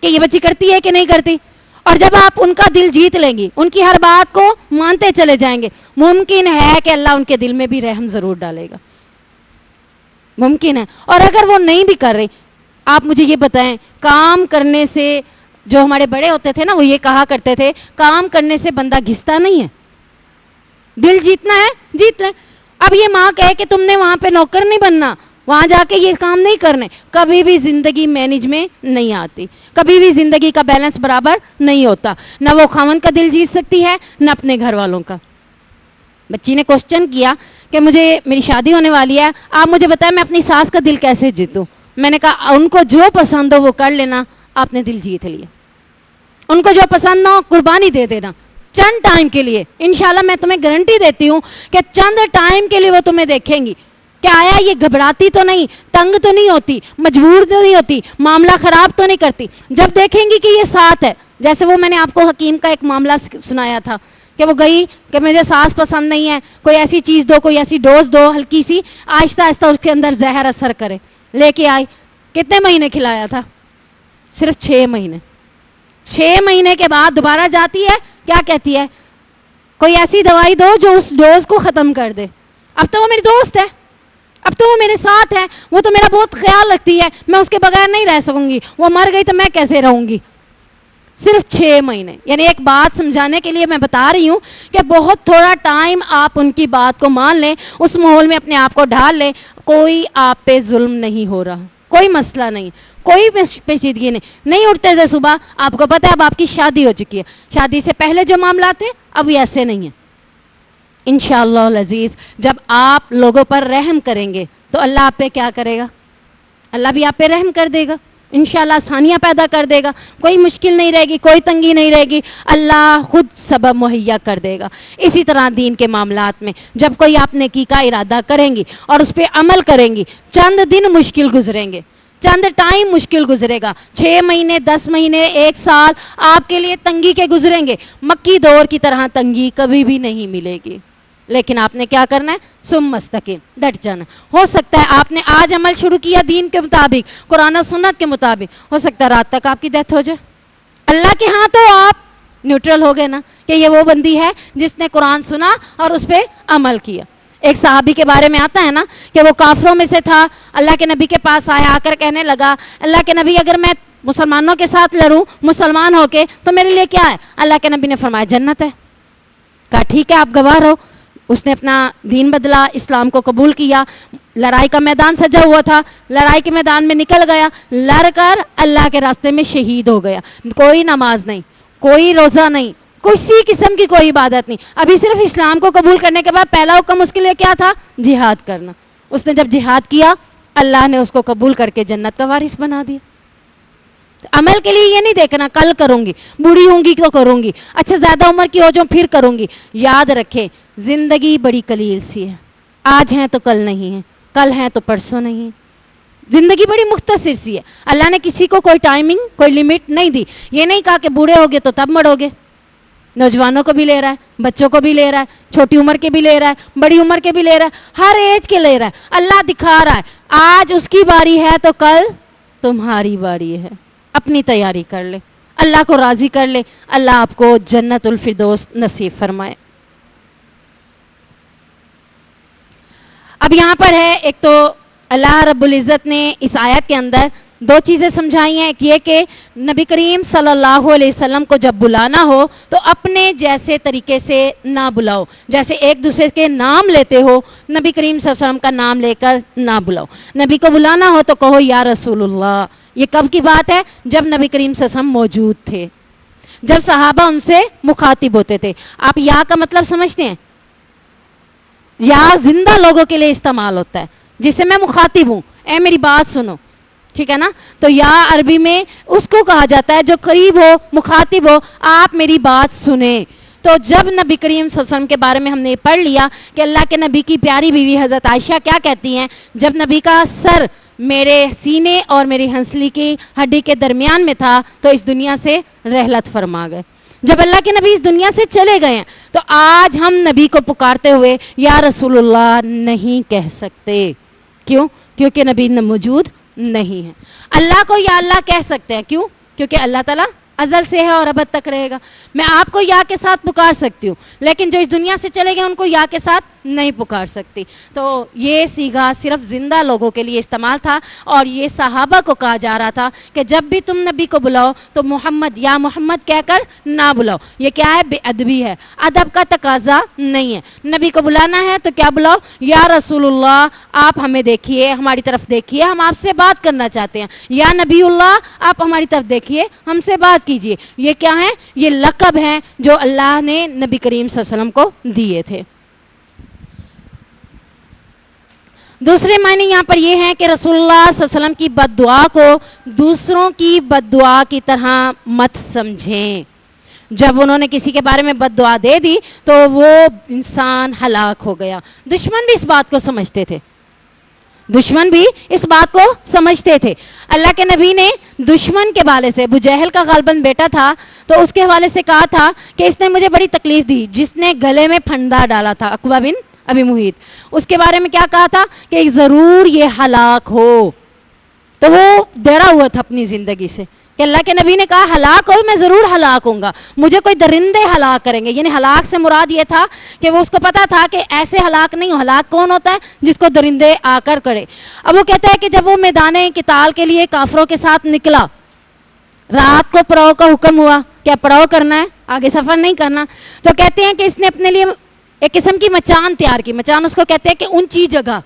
کہ یہ بچی کرتی ہے کہ نہیں کرتی. اور جب آپ ان کا دل جیت لیں گی, ان کی ہر بات کو مانتے چلے جائیں گے, ممکن ہے کہ اللہ ان کے دل میں بھی رحم ضرور ڈالے گا, ممکن ہے. اور اگر وہ نہیں بھی کر رہی, آپ مجھے یہ بتائیں, کام کرنے سے, جو ہمارے بڑے ہوتے تھے نا وہ یہ کہا کرتے تھے, کام کرنے سے بندہ گھستا نہیں ہے, دل جیتنا ہے جیت لیں. اب یہ ماں کہے کہ تم نے وہاں پہ نوکر نہیں بننا, وہاں جا کے یہ کام نہیں کرنے, کبھی بھی زندگی مینج میں نہیں آتی, کبھی بھی زندگی کا بیلنس برابر نہیں ہوتا. نہ وہ خاوند کا دل جیت سکتی ہے, نہ اپنے گھر والوں کا. بچی نے کوشچن کیا کہ مجھے, میری شادی ہونے والی ہے, آپ مجھے بتائیں میں اپنی ساس کا دل کیسے جیتوں. میں نے کہا ان کو جو پسند ہو وہ کر لینا, آپ نے دل جیت لیا. ان کو جو پسند نہ ہو قربانی دے دینا, چند ٹائم کے لیے. انشاءاللہ میں تمہیں گارنٹی دیتی ہوں کہ چند ٹائم کے لیے وہ تمہیں دیکھیں گی کہ آیا یہ گھبراتی تو نہیں, تنگ تو نہیں ہوتی, مجبور تو نہیں ہوتی, معاملہ خراب تو نہیں کرتی. جب دیکھیں گی کہ یہ ساتھ ہے, جیسے وہ میں نے آپ کو حکیم کا ایک معاملہ سنایا تھا کہ وہ گئی کہ مجھے سانس پسند نہیں ہے, کوئی ایسی چیز دو, کوئی ایسی ڈوز دو ہلکی سی, آہستہ آہستہ اس کے اندر زہر اثر کرے. لے کے آئی, کتنے مہینے کھلایا تھا؟ صرف 6 مہینے. 6 مہینے کے بعد دوبارہ جاتی ہے, کیا کہتی ہے؟ کوئی ایسی دوائی دو جو اس ڈوز کو ختم کر دے. اب تو وہ میری دوست ہے, اب تو وہ میرے ساتھ ہے, وہ تو میرا بہت خیال رکھتی ہے, میں اس کے بغیر نہیں رہ سکوں گی, وہ مر گئی تو میں کیسے رہوں گی. صرف 6 مہینے. یعنی ایک بات سمجھانے کے لیے میں بتا رہی ہوں کہ بہت تھوڑا ٹائم آپ ان کی بات کو مان لیں, اس ماحول میں اپنے آپ کو ڈھال لیں. کوئی آپ پہ ظلم نہیں ہو رہا, کوئی مسئلہ نہیں, کوئی پیچیدگی نہیں اٹھتے تھے صبح. آپ کو پتہ ہے اب آپ کی شادی ہو چکی ہے, شادی سے پہلے جو معاملات تھے اب ایسے نہیں ہیں. انشاءاللہ العزیز جب آپ لوگوں پر رحم کریں گے تو اللہ آپ پہ کیا کرے گا؟ اللہ بھی آپ پہ رحم کر دے گا, انشاءاللہ آسانیاں پیدا کر دے گا. کوئی مشکل نہیں رہے گی, کوئی تنگی نہیں رہے گی, اللہ خود سبب مہیا کر دے گا. اسی طرح دین کے معاملات میں جب کوئی آپ نیکی کا ارادہ کریں گی اور اس پہ عمل کریں گی, چند دن مشکل گزریں گے, چند ٹائم مشکل گزرے گا, 6 مہینے 10 مہینے 1 سال آپ کے لیے تنگی کے گزریں گے. مکی دور کی طرح تنگی کبھی بھی نہیں ملے گی, لیکن آپ نے کیا کرنا ہے؟ سم مستقیم, ڈٹ جانا. ہو سکتا ہے آپ نے آج عمل شروع کیا دین کے مطابق, قرآن و سنت کے مطابق, ہو سکتا ہے رات تک آپ کی ڈیتھ ہو جائے. اللہ کے ہاں تو آپ نیوٹرل ہو گئے نا کہ یہ وہ بندی ہے جس نے قرآن سنا اور اس پہ عمل کیا. ایک صحابی کے بارے میں آتا ہے نا کہ وہ کافروں میں سے تھا, اللہ کے نبی کے پاس آیا, آ کر کہنے لگا اللہ کے نبی اگر میں مسلمانوں کے ساتھ لڑوں مسلمان ہو کے تو میرے لیے کیا ہے؟ اللہ کے نبی نے فرمایا جنت ہے. کہا ٹھیک ہے آپ گواہ رہو. اس نے اپنا دین بدلا, اسلام کو قبول کیا, لڑائی کا میدان سجا ہوا تھا, لڑائی کے میدان میں نکل گیا, لڑ کر اللہ کے راستے میں شہید ہو گیا. کوئی نماز نہیں, کوئی روزہ نہیں, کسی قسم کی کوئی عبادت نہیں. ابھی صرف اسلام کو قبول کرنے کے بعد پہلا حکم اس کے لیے کیا تھا؟ جہاد کرنا. اس نے جب جہاد کیا اللہ نے اس کو قبول کر کے جنت کا وارث بنا دیا. عمل کے لیے یہ نہیں دیکھنا کل کروں گی, بوڑھی ہوں گی تو کروں گی, اچھا زیادہ عمر کی ہو جاؤں پھر کروں گی. یاد رکھیں زندگی بڑی قلیل سی ہے, آج ہیں تو کل نہیں ہے, کل ہیں تو پرسوں نہیں ہے. زندگی بڑی مختصر سی ہے. اللہ نے کسی کو کوئی ٹائمنگ کوئی لمٹ نہیں دی. یہ نہیں کہا کہ بوڑھے ہوگے تو تب مرو گے. نوجوانوں کو بھی لے رہا ہے, بچوں کو بھی لے رہا ہے, چھوٹی عمر کے بھی لے رہا ہے, بڑی عمر کے بھی لے رہا ہے, ہر ایج کے لے رہا ہے. اللہ دکھا رہا ہے آج اس کی باری ہے تو کل تمہاری باری ہے. اپنی تیاری کر لے, اللہ کو راضی کر لے, اللہ آپ کو جنت الفردوس نصیب فرمائے. اب یہاں پر ہے ایک تو اللہ رب العزت نے اس آیت کے اندر 2 چیزیں سمجھائی ہیں. ایک یہ کہ نبی کریم صلی اللہ علیہ وسلم کو جب بلانا ہو تو اپنے جیسے طریقے سے نہ بلاؤ, جیسے ایک دوسرے کے نام لیتے ہو نبی کریم صلی اللہ علیہ وسلم کا نام لے کر نہ بلاؤ. نبی کو بلانا ہو تو کہو یا رسول اللہ. یہ کب کی بات ہے؟ جب نبی کریم صلی اللہ علیہ وسلم موجود تھے, جب صحابہ ان سے مخاطب ہوتے تھے. آپ یا کا مطلب سمجھتے ہیں؟ یا زندہ لوگوں کے لیے استعمال ہوتا ہے, جسے میں مخاطب ہوں, اے میری بات سنو, ٹھیک ہے نا. تو یا عربی میں اس کو کہا جاتا ہے جو قریب ہو, مخاطب ہو, آپ میری بات سنیں. تو جب نبی کریم صلی اللہ علیہ وسلم کے بارے میں ہم نے پڑھ لیا کہ اللہ کے نبی کی پیاری بیوی حضرت عائشہ کیا کہتی ہیں, جب نبی کا سر میرے سینے اور میری ہنسلی کی ہڈی کے درمیان میں تھا تو اس دنیا سے رحلت فرما گئے. جب اللہ کے نبی اس دنیا سے چلے گئے ہیں تو آج ہم نبی کو پکارتے ہوئے یا رسول اللہ نہیں کہہ سکتے. کیوں؟ کیونکہ نبی موجود نہیں ہے. اللہ کو یا اللہ کہہ سکتے ہیں, کیوں؟ کیونکہ اللہ تعالیٰ ازل سے ہے اور ابد تک رہے گا. میں آپ کو یا کے ساتھ پکار سکتی ہوں, لیکن جو اس دنیا سے چلے گئے ان کو یا کے ساتھ نہیں پکار سکتی. تو یہ صیغہ صرف زندہ لوگوں کے لیے استعمال تھا, اور یہ صحابہ کو کہا جا رہا تھا کہ جب بھی تم نبی کو بلاؤ تو محمد یا محمد کہہ کر نہ بلاؤ. یہ کیا ہے؟ بے ادبی ہے, ادب کا تقاضا نہیں ہے. نبی کو بلانا ہے تو کیا بلاؤ؟ یا رسول اللہ آپ ہمیں دیکھیے, ہماری طرف دیکھیے, ہم آپ سے بات کرنا چاہتے ہیں. یا نبی اللہ آپ ہماری طرف دیکھیے, ہم سے بات کیجئے. یہ کیا ہے؟ یہ لقب ہیں جو اللہ نے نبی کریم صلی اللہ علیہ وسلم کو دیے تھے. دوسرے معنی یہاں پر یہ ہے کہ رسول اللہ صلی اللہ علیہ وسلم کی بد دعا کو دوسروں کی بد دعا کی طرح مت سمجھیں. جب انہوں نے کسی کے بارے میں بد دعا دے دی تو وہ انسان ہلاک ہو گیا. دشمن بھی اس بات کو سمجھتے تھے، دشمن بھی اس بات کو سمجھتے تھے. اللہ کے نبی نے دشمن کے حوالے سے، ابو جہل کا غالباً بیٹا تھا، تو اس کے حوالے سے کہا تھا کہ اس نے مجھے بڑی تکلیف دی، جس نے گلے میں پھندا ڈالا تھا، عقبہ بن ابی محیط. اس کے بارے میں کیا کہا تھا کہ ضرور یہ ہلاک ہو. تو وہ ڈرا ہوا تھا اپنی زندگی سے کہ اللہ کے نبی نے کہا ہلاک ہو، میں ضرور ہلاک ہوں گا، مجھے کوئی درندے ہلاک کریں گے. یعنی ہلاک سے مراد یہ تھا کہ وہ اس کو پتا تھا کہ ایسے ہلاک نہیں ہو. ہلاک کون ہوتا ہے؟ جس کو درندے آ کر کرے. اب وہ کہتا ہے کہ جب وہ میدان قتال کے لیے کافروں کے ساتھ نکلا، رات کو پڑاؤ کا حکم ہوا، کیا پڑاؤ کرنا ہے، آگے سفر نہیں کرنا، تو کہتے ہیں کہ اس نے اپنے لیے ایک قسم کی مچان تیار کی. مچان اس کو کہتے ہیں کہ اونچی جگہ،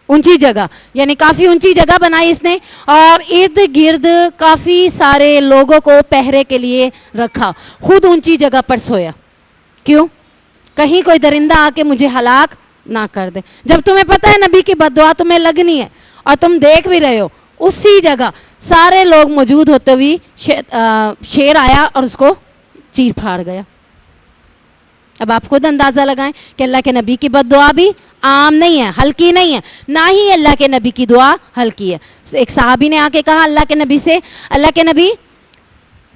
اونچی جگہ، یعنی کافی اونچی جگہ بنائی اس نے، اور ارد گرد کافی سارے لوگوں کو پہرے کے لیے رکھا. خود اونچی جگہ پر سویا. کیوں؟ کہیں کوئی درندہ آ کے مجھے ہلاک نہ کر دے. جب تمہیں پتہ ہے نبی کی بد دعا تمہیں لگنی ہے اور تم دیکھ بھی رہے ہو، اسی جگہ سارے لوگ موجود ہوتے ہوئے شیر آیا اور اس کو چیر پھاڑ گیا. اب آپ خود اندازہ لگائیں کہ اللہ کے نبی کی بد دعا بھی عام نہیں ہے، ہلکی نہیں ہے، نہ ہی اللہ کے نبی کی دعا ہلکی ہے. ایک صحابی نے آ کے کہا اللہ کے نبی سے، اللہ کے نبی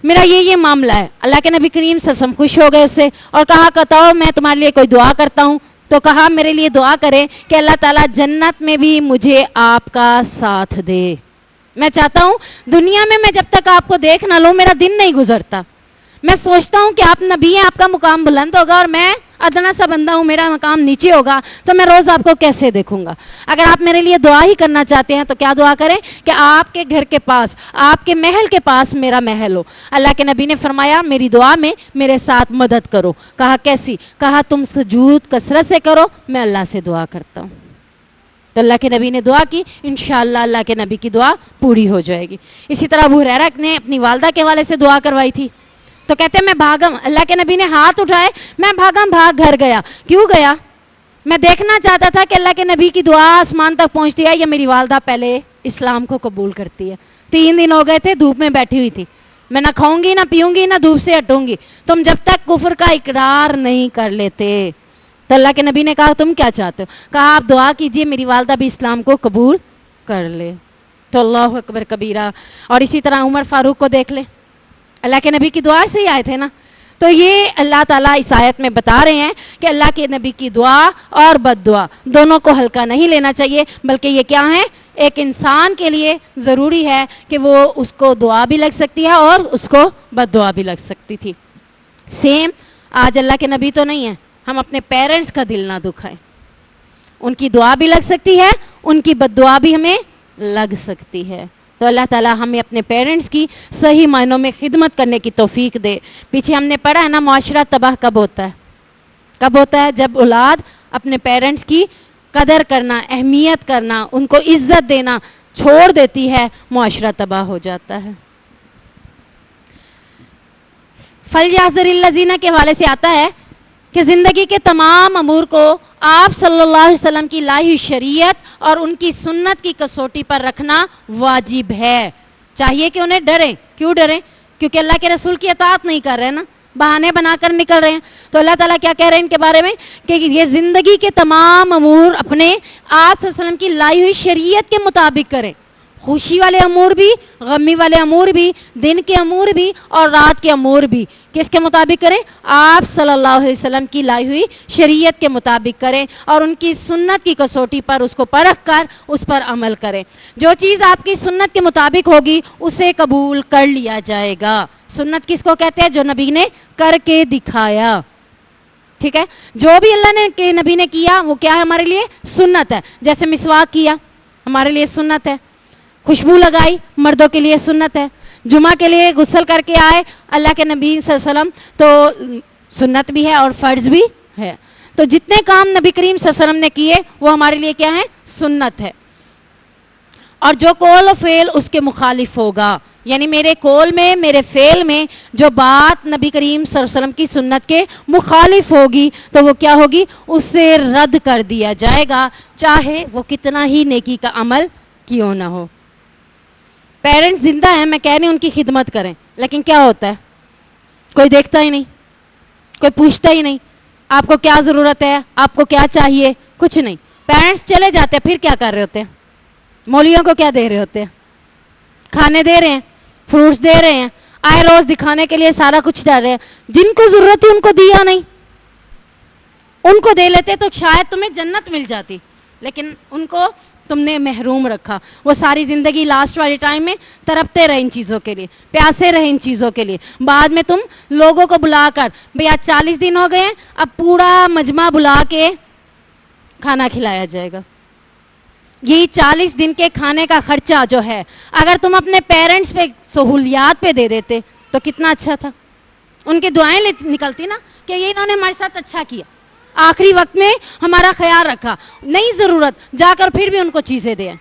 میرا یہ معاملہ ہے. اللہ کے نبی کریم صلی اللہ علیہ وسلم خوش ہو گئے اس سے اور کہا کہتا میں تمہارے لیے کوئی دعا کرتا ہوں. تو کہا میرے لیے دعا کریں کہ اللہ تعالیٰ جنت میں بھی مجھے آپ کا ساتھ دے. میں چاہتا ہوں دنیا میں جب تک آپ کو دیکھ نہ لوں میرا دن نہیں گزرتا. میں سوچتا ہوں کہ آپ نبی ہیں، آپ کا مقام بلند ہوگا اور میں ادنا سا بندہ ہوں، میرا مقام نیچے ہوگا، تو میں روز آپ کو کیسے دیکھوں گا. اگر آپ میرے لیے دعا ہی کرنا چاہتے ہیں تو کیا دعا کریں کہ آپ کے گھر کے پاس، آپ کے محل کے پاس میرا محل ہو. اللہ کے نبی نے فرمایا میری دعا میں میرے ساتھ مدد کرو. کہا کیسی؟ کہا تم سجود کثرت سے کرو، میں اللہ سے دعا کرتا ہوں. تو اللہ کے نبی نے دعا کی، انشاءاللہ اللہ کے نبی کی دعا پوری ہو جائے گی. اسی طرح ابو ہریرہ نے اپنی والدہ کے حوالے سے دعا کروائی تھی. تو کہتے ہیں میں بھاگم، اللہ کے نبی نے ہاتھ اٹھائے، میں بھاگ گھر گیا. کیوں گیا؟ میں دیکھنا چاہتا تھا کہ اللہ کے نبی کی دعا آسمان تک پہنچتی ہے یا میری والدہ پہلے اسلام کو قبول کرتی ہے. 3 دن ہو گئے تھے دھوپ میں بیٹھی ہوئی تھی، میں نہ کھاؤں گی نہ پیوں گی نہ دھوپ سے ہٹوں گی. تم جب تک کفر کا اقرار نہیں کر لیتے. تو اللہ کے نبی نے کہا تم کیا چاہتے ہو؟ کہا آپ دعا کیجئے میری والدہ بھی اسلام کو قبول کر لے. تو اللہ اکبر کبیرہ. اور اسی طرح عمر فاروق کو دیکھ لے، اللہ کے نبی کی دعا سے ہی آئے تھے نا. تو یہ اللہ تعالیٰ اس آیت میں بتا رہے ہیں کہ اللہ کے نبی کی دعا اور بد دعا دونوں کو ہلکا نہیں لینا چاہیے، بلکہ یہ کیا ہے، ایک انسان کے لیے ضروری ہے کہ وہ اس کو دعا بھی لگ سکتی ہے اور اس کو بد دعا بھی لگ سکتی تھی. سیم آج اللہ کے نبی تو نہیں ہے، ہم اپنے پیرنٹس کا دل نہ دکھائیں. ان کی دعا بھی لگ سکتی ہے، ان کی بد دعا بھی ہمیں لگ سکتی ہے. تو اللہ تعالیٰ ہمیں اپنے پیرنٹس کی صحیح معنوں میں خدمت کرنے کی توفیق دے. پیچھے ہم نے پڑھا ہے نا معاشرہ تباہ کب ہوتا ہے؟ کب ہوتا ہے؟ جب اولاد اپنے پیرنٹس کی قدر کرنا، اہمیت کرنا، ان کو عزت دینا چھوڑ دیتی ہے، معاشرہ تباہ ہو جاتا ہے. فَلْيَحْذَرِ الَّذِينَ کے حوالے سے آتا ہے کہ زندگی کے تمام امور کو آپ صلی اللہ علیہ وسلم کی لائی ہوئی شریعت اور ان کی سنت کی کسوٹی پر رکھنا واجب ہے. چاہیے کہ انہیں ڈریں. کیوں ڈریں؟ کیونکہ اللہ کے رسول کی اطاعت نہیں کر رہے نا، بہانے بنا کر نکل رہے ہیں. تو اللہ تعالیٰ کیا کہہ رہے ہیں ان کے بارے میں کہ یہ زندگی کے تمام امور اپنے آپ صلی اللہ علیہ وسلم کی لائی ہوئی شریعت کے مطابق کریں. خوشی والے امور بھی، غمی والے امور بھی، دن کے امور بھی اور رات کے امور بھی کس کے مطابق کریں؟ آپ صلی اللہ علیہ وسلم کی لائی ہوئی شریعت کے مطابق کریں اور ان کی سنت کی کسوٹی پر اس کو پرکھ کر اس پر عمل کریں. جو چیز آپ کی سنت کے مطابق ہوگی اسے قبول کر لیا جائے گا. سنت کس کو کہتے ہیں؟ جو نبی نے کر کے دکھایا. ٹھیک ہے، جو بھی اللہ نے نبی نے کیا وہ کیا ہے؟ ہمارے لیے سنت ہے. جیسے مسواک کیا ہمارے لیے سنت ہے، خوشبو لگائی مردوں کے لیے سنت ہے، جمعہ کے لیے غسل کر کے آئے اللہ کے نبی صلی اللہ علیہ وسلم تو سنت بھی ہے اور فرض بھی ہے. تو جتنے کام نبی کریم صلی اللہ علیہ وسلم نے کیے وہ ہمارے لیے کیا ہے؟ سنت ہے. اور جو قول و فعل اس کے مخالف ہوگا، یعنی میرے قول میں میرے فعل میں جو بات نبی کریم صلی اللہ علیہ وسلم کی سنت کے مخالف ہوگی تو وہ کیا ہوگی؟ اس سے رد کر دیا جائے گا، چاہے وہ کتنا ہی نیکی کا عمل کیوں نہ ہو. پیرنٹس زندہ ہیں، میں کہہ رہی ہوں ان کی خدمت کریں، لیکن کیا ہوتا ہے کوئی دیکھتا ہی نہیں, کوئی پوچھتا ہی نہیں آپ کو کیا ضرورت ہے, آپ کو کیا چاہیے, کچھ نہیں. پیرنٹس چلے جاتے ہیں, پھر کیا کر رہے ہوتے ہیں؟ مولویوں کو کیا دے رہے ہوتے ہیں؟ کھانے دے رہے ہیں, فروٹس دے رہے ہیں, آئے روز دکھانے کے لیے سارا کچھ ڈال رہے ہیں. جن کو ضرورت ہے ان کو دیا نہیں, ان کو دے لیتے تو شاید تمہیں جنت مل جاتی, لیکن ان کو تم نے محروم رکھا. وہ ساری زندگی لاسٹ والے ٹائم میں تڑپتے رہے ان چیزوں کے لیے, پیاسے رہے ان چیزوں کے لیے. بعد میں تم لوگوں کو بلا کر, بھئی آج 40 دن ہو گئے, اب پورا مجمع بلا کے کھانا کھلایا جائے گا. یہ 40 دن کے کھانے کا خرچہ جو ہے, اگر تم اپنے پیرنٹس پہ سہولیات پہ دے دیتے تو کتنا اچھا تھا. ان کی دعائیں نکلتی نا کہ یہ انہوں نے ہمارے ساتھ اچھا کیا, آخری وقت میں ہمارا خیال رکھا. نہیں ضرورت, جا کر پھر بھی ان کو چیزیں دیں,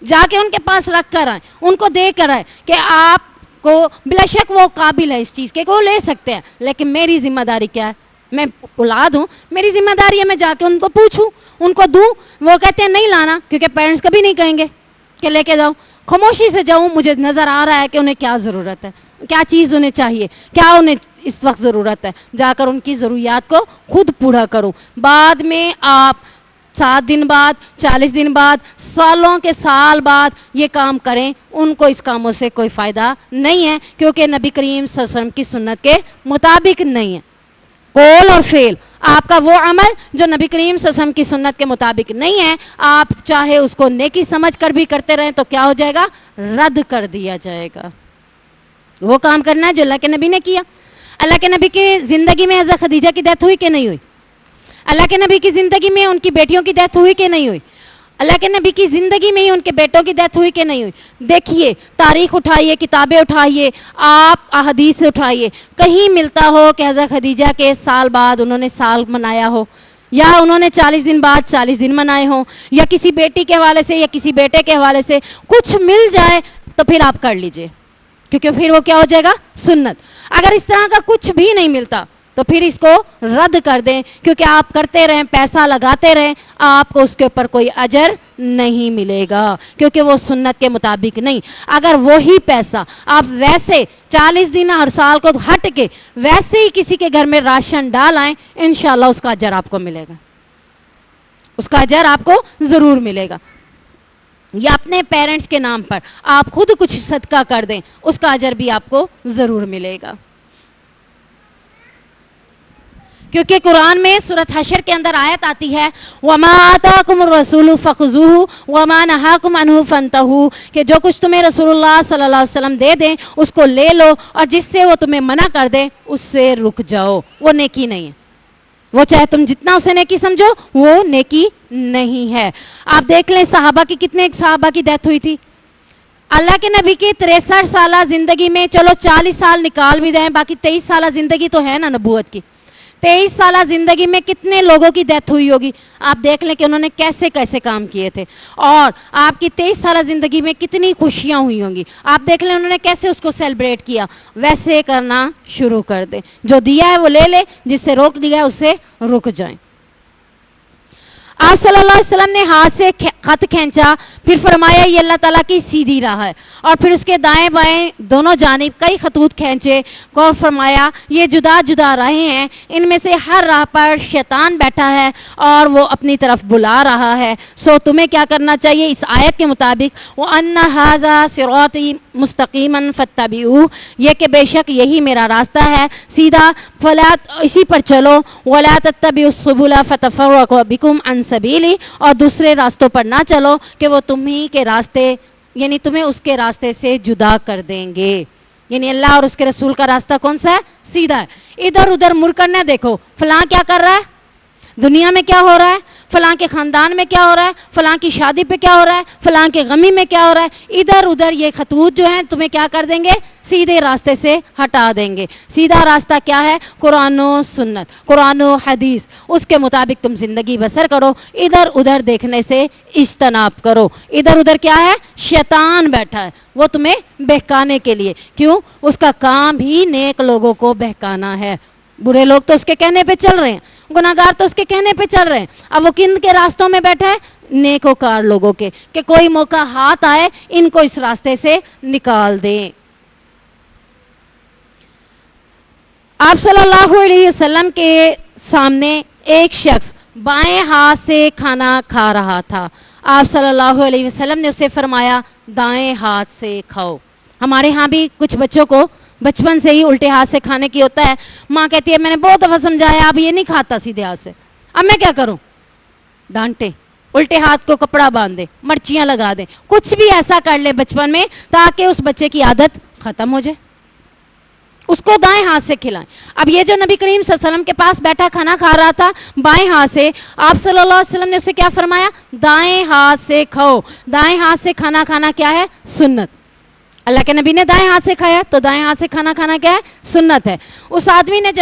جا کے ان کے پاس رکھ کر آئیں, ان کو دے کر آئیں کہ آپ کو بلا شک وہ قابل ہے اس چیز کے, وہ لے سکتے ہیں, لیکن میری ذمہ داری کیا ہے؟ میں اولاد ہوں, میری ذمہ داری ہے میں جا کے ان کو پوچھوں, ان کو دوں. وہ کہتے ہیں نہیں لانا, کیونکہ پیرنٹس کبھی نہیں کہیں گے کہ لے کے جاؤ. خاموشی سے جاؤں, مجھے نظر آ رہا ہے کہ انہیں کیا ضرورت ہے, کیا چیز انہیں چاہیے, کیا انہیں اس وقت ضرورت ہے, جا کر ان کی ضروریات کو خود پورا کروں. بعد میں آپ 7 دن بعد, 40 دن بعد, سالوں کے سال بعد یہ کام کریں, ان کو اس کاموں سے کوئی فائدہ نہیں ہے, کیونکہ نبی کریم صلی اللہ علیہ وسلم کی سنت کے مطابق نہیں ہے. قول اور فعل, آپ کا وہ عمل جو نبی کریم صلی اللہ علیہ وسلم کی سنت کے مطابق نہیں ہے, آپ چاہے اس کو نیکی سمجھ کر بھی کرتے رہیں تو کیا ہو جائے گا؟ رد کر دیا جائے گا. وہ کام کرنا ہے جو اللہ کے نبی نے کیا. اللہ کے نبی کی زندگی میں حضرت خدیجہ کی ڈیتھ ہوئی کہ نہیں ہوئی؟ اللہ کے نبی کی زندگی میں ان کی بیٹیوں کی ڈیتھ ہوئی کہ نہیں ہوئی؟ اللہ کے نبی کی زندگی میں ہی ان کے بیٹوں کی ڈیتھ ہوئی کہ نہیں ہوئی؟ دیکھیے, تاریخ اٹھائیے, کتابیں اٹھائیے, آپ احادیث اٹھائیے, کہیں ملتا ہو کہ حضرت خدیجہ کے سال بعد انہوں نے سال منایا ہو, یا انہوں نے 40 دن بعد 40 دن منائے ہوں, یا کسی بیٹی کے حوالے سے یا کسی بیٹے کے حوالے سے کچھ مل جائے تو پھر آپ کر لیجئے, کیونکہ پھر وہ کیا ہو جائے گا؟ سنت. اگر اس طرح کا کچھ بھی نہیں ملتا تو پھر اس کو رد کر دیں, کیونکہ آپ کرتے رہیں, پیسہ لگاتے رہیں, آپ کو اس کے اوپر کوئی اجر نہیں ملے گا, کیونکہ وہ سنت کے مطابق نہیں. اگر وہی پیسہ آپ ویسے 40 دن ہر سال کو ہٹ کے ویسے ہی کسی کے گھر میں راشن ڈال آئیں, انشاءاللہ اس کا اجر آپ کو ملے گا, اس کا اجر آپ کو ضرور ملے گا. یا اپنے پیرنٹس کے نام پر آپ خود کچھ صدقہ کر دیں, اس کا اجر بھی آپ کو ضرور ملے گا. کیونکہ قرآن میں سورۃ حشر کے اندر آیت آتی ہے, وَمَا آتَاكُمُ الرَّسُولُ فَخُذُوهُ وَمَا نَهَاكُمْ عَنْهُ فَانْتَهُوا, کہ جو کچھ تمہیں رسول اللہ صلی اللہ علیہ وسلم دے دیں اس کو لے لو, اور جس سے وہ تمہیں منع کر دیں اس سے رک جاؤ. وہ نیکی نہیں ہے, وہ چاہے تم جتنا اسے نیکی سمجھو وہ نیکی نہیں ہے. آپ دیکھ لیں صحابہ کی, کتنے صحابہ کی ڈیتھ ہوئی تھی. اللہ کے نبی کی 63 سالہ زندگی میں, چلو 40 سال نکال بھی دیں, باقی 23 سالہ زندگی تو ہے نا نبوت کی. 23 سالہ زندگی میں کتنے لوگوں کی ڈیتھ ہوئی ہوگی. آپ دیکھ لیں کہ انہوں نے کیسے کیسے کام کیے تھے, اور آپ کی 23 سالہ زندگی میں کتنی خوشیاں ہوئی ہوں گی. آپ دیکھ لیں انہوں نے کیسے اس کو سیلیبریٹ کیا. ویسے کرنا شروع کر دیں, جو دیا ہے وہ لے لے, جس سے روک دیا ہے اس سے رک جائیں. آپ صلی اللہ علیہ وسلم نے ہاتھ سے خط کھینچا, پھر فرمایا یہ اللہ تعالیٰ کی سیدھی راہ ہے, اور پھر اس کے دائیں بائیں دونوں جانب کئی خطوط کھینچے, اور فرمایا یہ جدا جدا راہیں ہیں, ان میں سے ہر راہ پر شیطان بیٹھا ہے اور وہ اپنی طرف بلا رہا ہے. سو تمہیں کیا کرنا چاہیے اس آیت کے مطابق, وَأَنَّ هَذَا صِرَاطِي مُسْتَقِيمًا فَاتَّبِعُوهُ, یہ کہ بے شک یہی میرا راستہ ہے سیدھا, فلا اسی پر چلو, وَلَا تَتَّبِعُوا السُّبُلَ فَتَفَرَّقَ بِكُمْ عَنْ سَبِيلِهِ, اور دوسرے راستوں پر نہ چلو کہ وہ تمہیں کے راستے, یعنی تمہیں اس کے راستے سے جدا کر دیں گے. یعنی اللہ اور اس کے رسول کا راستہ کون سا ہے؟ سیدھا ہے. ادھر ادھر مڑ کر نہ دیکھو, فلاں کیا کر رہا ہے, دنیا میں کیا ہو رہا ہے, فلاں کے خاندان میں کیا ہو رہا ہے, فلاں کی شادی پہ کیا ہو رہا ہے, فلاں کے غمی میں کیا ہو رہا ہے. ادھر ادھر یہ خطوط جو ہیں تمہیں کیا کر دیں گے؟ سیدھے راستے سے ہٹا دیں گے. سیدھا راستہ کیا ہے؟ قرآن و سنت, قرآن و حدیث, اس کے مطابق تم زندگی بسر کرو. ادھر ادھر دیکھنے سے اجتناب کرو. ادھر ادھر کیا ہے؟ شیطان بیٹھا ہے, وہ تمہیں بہکانے کے لیے. کیوں؟ اس کا کام ہی نیک لوگوں کو بہکانا ہے. برے لوگ تو اس کے کہنے پہ چل رہے ہیں, گناہگار تو اس کے کہنے پہ چل رہے ہیں. اب وہ کن کے راستوں میں بیٹھا ہے؟ نیکوکار لوگوں کے, کہ کوئی موقع ہاتھ آئے ان کو اس راستے سے نکال دیں. آپ صلی اللہ علیہ وسلم کے سامنے ایک شخص بائیں ہاتھ سے کھانا کھا رہا تھا. آپ صلی اللہ علیہ وسلم نے اسے فرمایا دائیں ہاتھ سے کھاؤ. ہمارے ہاں بھی کچھ بچوں کو بچپن سے ہی الٹے ہاتھ سے کھانے کی ہوتا ہے. ماں کہتی ہے میں نے بہت دفعہ سمجھایا اب یہ نہیں کھاتا سیدھے ہاتھ سے, اب میں کیا کروں؟ ڈانٹے, الٹے ہاتھ کو کپڑا باندھ دے, مرچیاں لگا دیں, کچھ بھی ایسا کر لے بچپن میں تاکہ اس بچے کی عادت ختم ہو جائے, اس کو دائیں ہاتھ سے کھلائیں. اب یہ جو نبی کریم صلی اللہ علیہ وسلم کے پاس بیٹھا کھانا کھا رہا تھا بائیں ہاتھ سے, آپ صلی اللہ علیہ وسلم نے اسے کیا فرمایا؟ دائیں ہاتھ سے کھاؤ. دائیں ہاتھ سے کھانا کھانا کیا ہے؟ سنت. اللہ کے نبی نے دائیں ہاتھ سے کھایا تو دائیں ہاتھ سے کھانا کھانا کیا ہے؟ سنت ہے. اس آدمی نے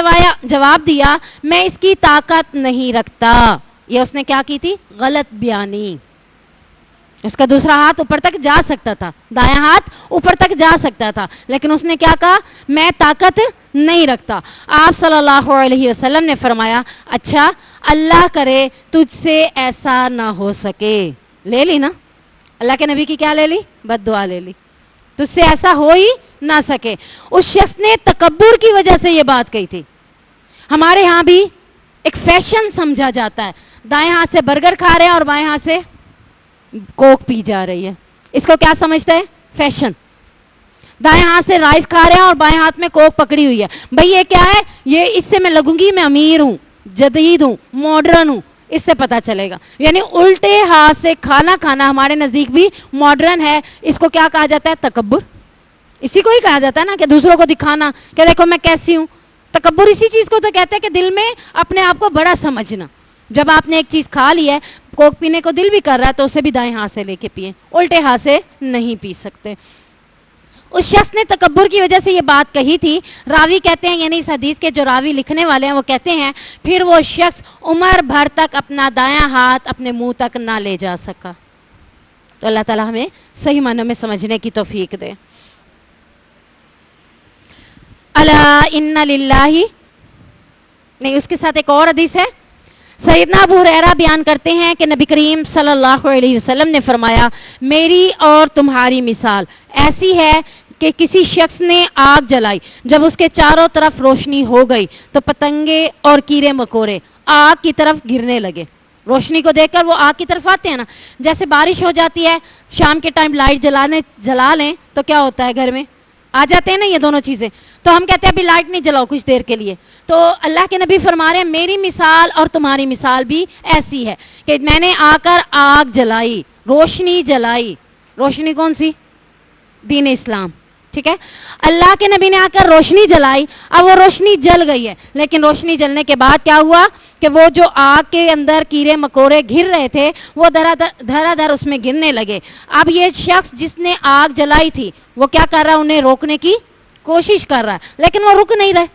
جواب دیا میں اس کی طاقت نہیں رکھتا. یہ اس نے کیا کی تھی؟ غلط بیانی. اس کا دوسرا ہاتھ اوپر تک جا سکتا تھا, دایاں ہاتھ اوپر تک جا سکتا تھا, لیکن اس نے کیا کہا؟ میں طاقت نہیں رکھتا. آپ صلی اللہ علیہ وسلم نے فرمایا اچھا اللہ کرے تجھ سے ایسا نہ ہو سکے. لے لی نا, اللہ کے نبی کی کیا لے لی؟ بد دعا لے لی. تجھ سے ایسا ہو ہی نہ سکے. اس شخص نے تکبر کی وجہ سے یہ بات کہی تھی. ہمارے ہاں بھی ایک فیشن سمجھا جاتا ہے, دائیں ہاتھ سے برگر کھا رہے ہیں اور بائیں ہاتھ سے کوک پی جا رہی ہے. اس کو کیا سمجھتا ہے؟ فیشن. دائیں ہاتھ سے رائس کھا رہے ہیں اور بائیں ہاتھ میں کوک پکڑی ہوئی ہے. بھئی یہ کیا ہے؟ یہ اس سے میں لگوں گی میں امیر ہوں, جدید ہوں, ماڈرن ہوں, اس سے پتا چلے گا. یعنی الٹے ہاتھ سے کھانا کھانا ہمارے نزدیک بھی ماڈرن ہے. اس کو کیا کہا جاتا ہے؟ تکبر. اسی کو ہی کہا جاتا ہے نا کہ دوسروں کو دکھانا کہ دیکھو میں کیسی ہوں. تکبر اسی چیز کو تو کہتے ہیں کہ دل میں اپنے آپ کو بڑا سمجھنا. جب آپ نے ایک چیز کھا لی ہے, کوک پینے کو دل بھی کر رہا ہے تو اسے بھی دائیں ہاتھ سے لے کے پئیں, الٹے ہاتھ سے نہیں پی سکتے. اس شخص نے تکبر کی وجہ سے یہ بات کہی تھی. راوی کہتے ہیں, یعنی اس حدیث کے جو راوی لکھنے والے ہیں وہ کہتے ہیں پھر وہ شخص عمر بھر تک اپنا دایاں ہاتھ اپنے منہ تک نہ لے جا سکا. تو اللہ تعالی ہمیں صحیح معنوں میں سمجھنے کی توفیق دے. الا ان للہ, نہیں اس کے ساتھ ایک اور حدیث ہے. سیدنا ابو ہریرہ بیان کرتے ہیں کہ نبی کریم صلی اللہ علیہ وسلم نے فرمایا میری اور تمہاری مثال ایسی ہے کہ کسی شخص نے آگ جلائی, جب اس کے چاروں طرف روشنی ہو گئی تو پتنگے اور کیڑے مکوڑے آگ کی طرف گرنے لگے. روشنی کو دیکھ کر وہ آگ کی طرف آتے ہیں نا, جیسے بارش ہو جاتی ہے شام کے ٹائم لائٹ جلا لیں تو کیا ہوتا ہے, گھر میں آ جاتے ہیں نا یہ دونوں چیزیں. تو ہم کہتے ہیں ابھی لائٹ نہیں جلاؤ کچھ دیر کے لیے. تو اللہ کے نبی فرما رہے ہیں میری مثال اور تمہاری مثال بھی ایسی ہے کہ میں نے آ کر آگ جلائی, روشنی جلائی. روشنی کون سی؟ دین اسلام. ٹھیک ہے, اللہ کے نبی نے آ کر روشنی جلائی. اب وہ روشنی جل گئی ہے, لیکن روشنی جلنے کے بعد کیا ہوا کہ وہ جو آگ کے اندر کیڑے مکوڑے گر رہے تھے وہ دھڑا دھڑ اس میں گرنے لگے. اب یہ شخص جس نے آگ جلائی تھی وہ کیا کر رہا ہے؟ انہیں روکنے کی کوشش کر رہا ہے, لیکن وہ رک نہیں رہے.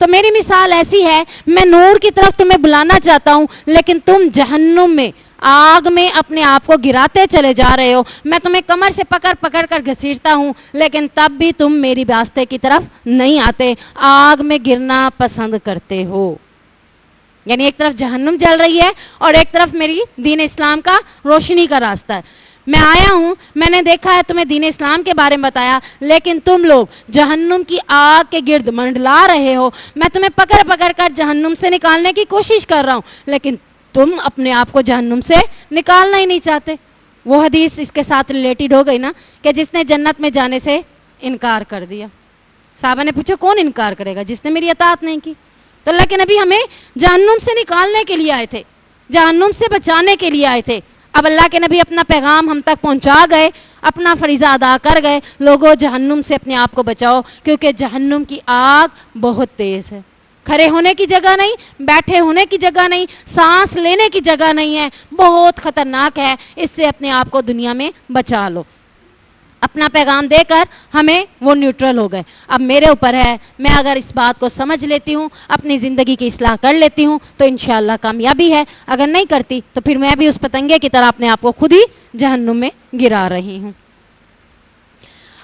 تو میری مثال ایسی ہے, میں نور کی طرف تمہیں بلانا چاہتا ہوں لیکن تم جہنم میں آگ میں اپنے آپ کو گراتے چلے جا رہے ہو. میں تمہیں کمر سے پکڑ کر گھسیٹتا ہوں لیکن تب بھی تم میری راستے کی طرف نہیں آتے, آگ میں گرنا پسند کرتے ہو. یعنی ایک طرف جہنم جل رہی ہے اور ایک طرف میری دین اسلام کا روشنی کا راستہ ہے. میں آیا ہوں, میں نے دیکھا ہے تمہیں دین اسلام کے بارے میں بتایا, لیکن تم لوگ جہنم کی آگ کے گرد منڈلا رہے ہو. میں تمہیں پکڑ کر جہنم سے نکالنے کی کوشش کر رہا ہوں لیکن تم اپنے آپ کو جہنم سے نکالنا ہی نہیں چاہتے. وہ حدیث اس کے ساتھ ریلیٹڈ ہو گئی نا کہ جس نے جنت میں جانے سے انکار کر دیا. صحابہ نے پوچھا کون انکار کرے گا؟ جس نے میری اطاعت نہیں کی. تو اللہ کے نبی ہمیں جہنم سے نکالنے کے لیے آئے تھے, جہنم سے بچانے کے لیے آئے تھے. اب اللہ کے نبی اپنا پیغام ہم تک پہنچا گئے, اپنا فریضہ ادا کر گئے. لوگوں جہنم سے اپنے آپ کو بچاؤ کیونکہ جہنم کی آگ بہت تیز ہے. کھڑے ہونے کی جگہ نہیں, بیٹھے ہونے کی جگہ نہیں, سانس لینے کی جگہ نہیں ہے, بہت خطرناک ہے. اس سے اپنے آپ کو دنیا میں بچا لو. اپنا پیغام دے کر ہمیں وہ نیوٹرل ہو گئے. اب میرے اوپر ہے, میں اگر اس بات کو سمجھ لیتی ہوں, اپنی زندگی کی اصلاح کر لیتی ہوں تو انشاءاللہ کامیابی ہے. اگر نہیں کرتی تو پھر میں بھی اس پتنگے کی طرح اپنے آپ کو خود ہی جہنم میں گرا رہی ہوں.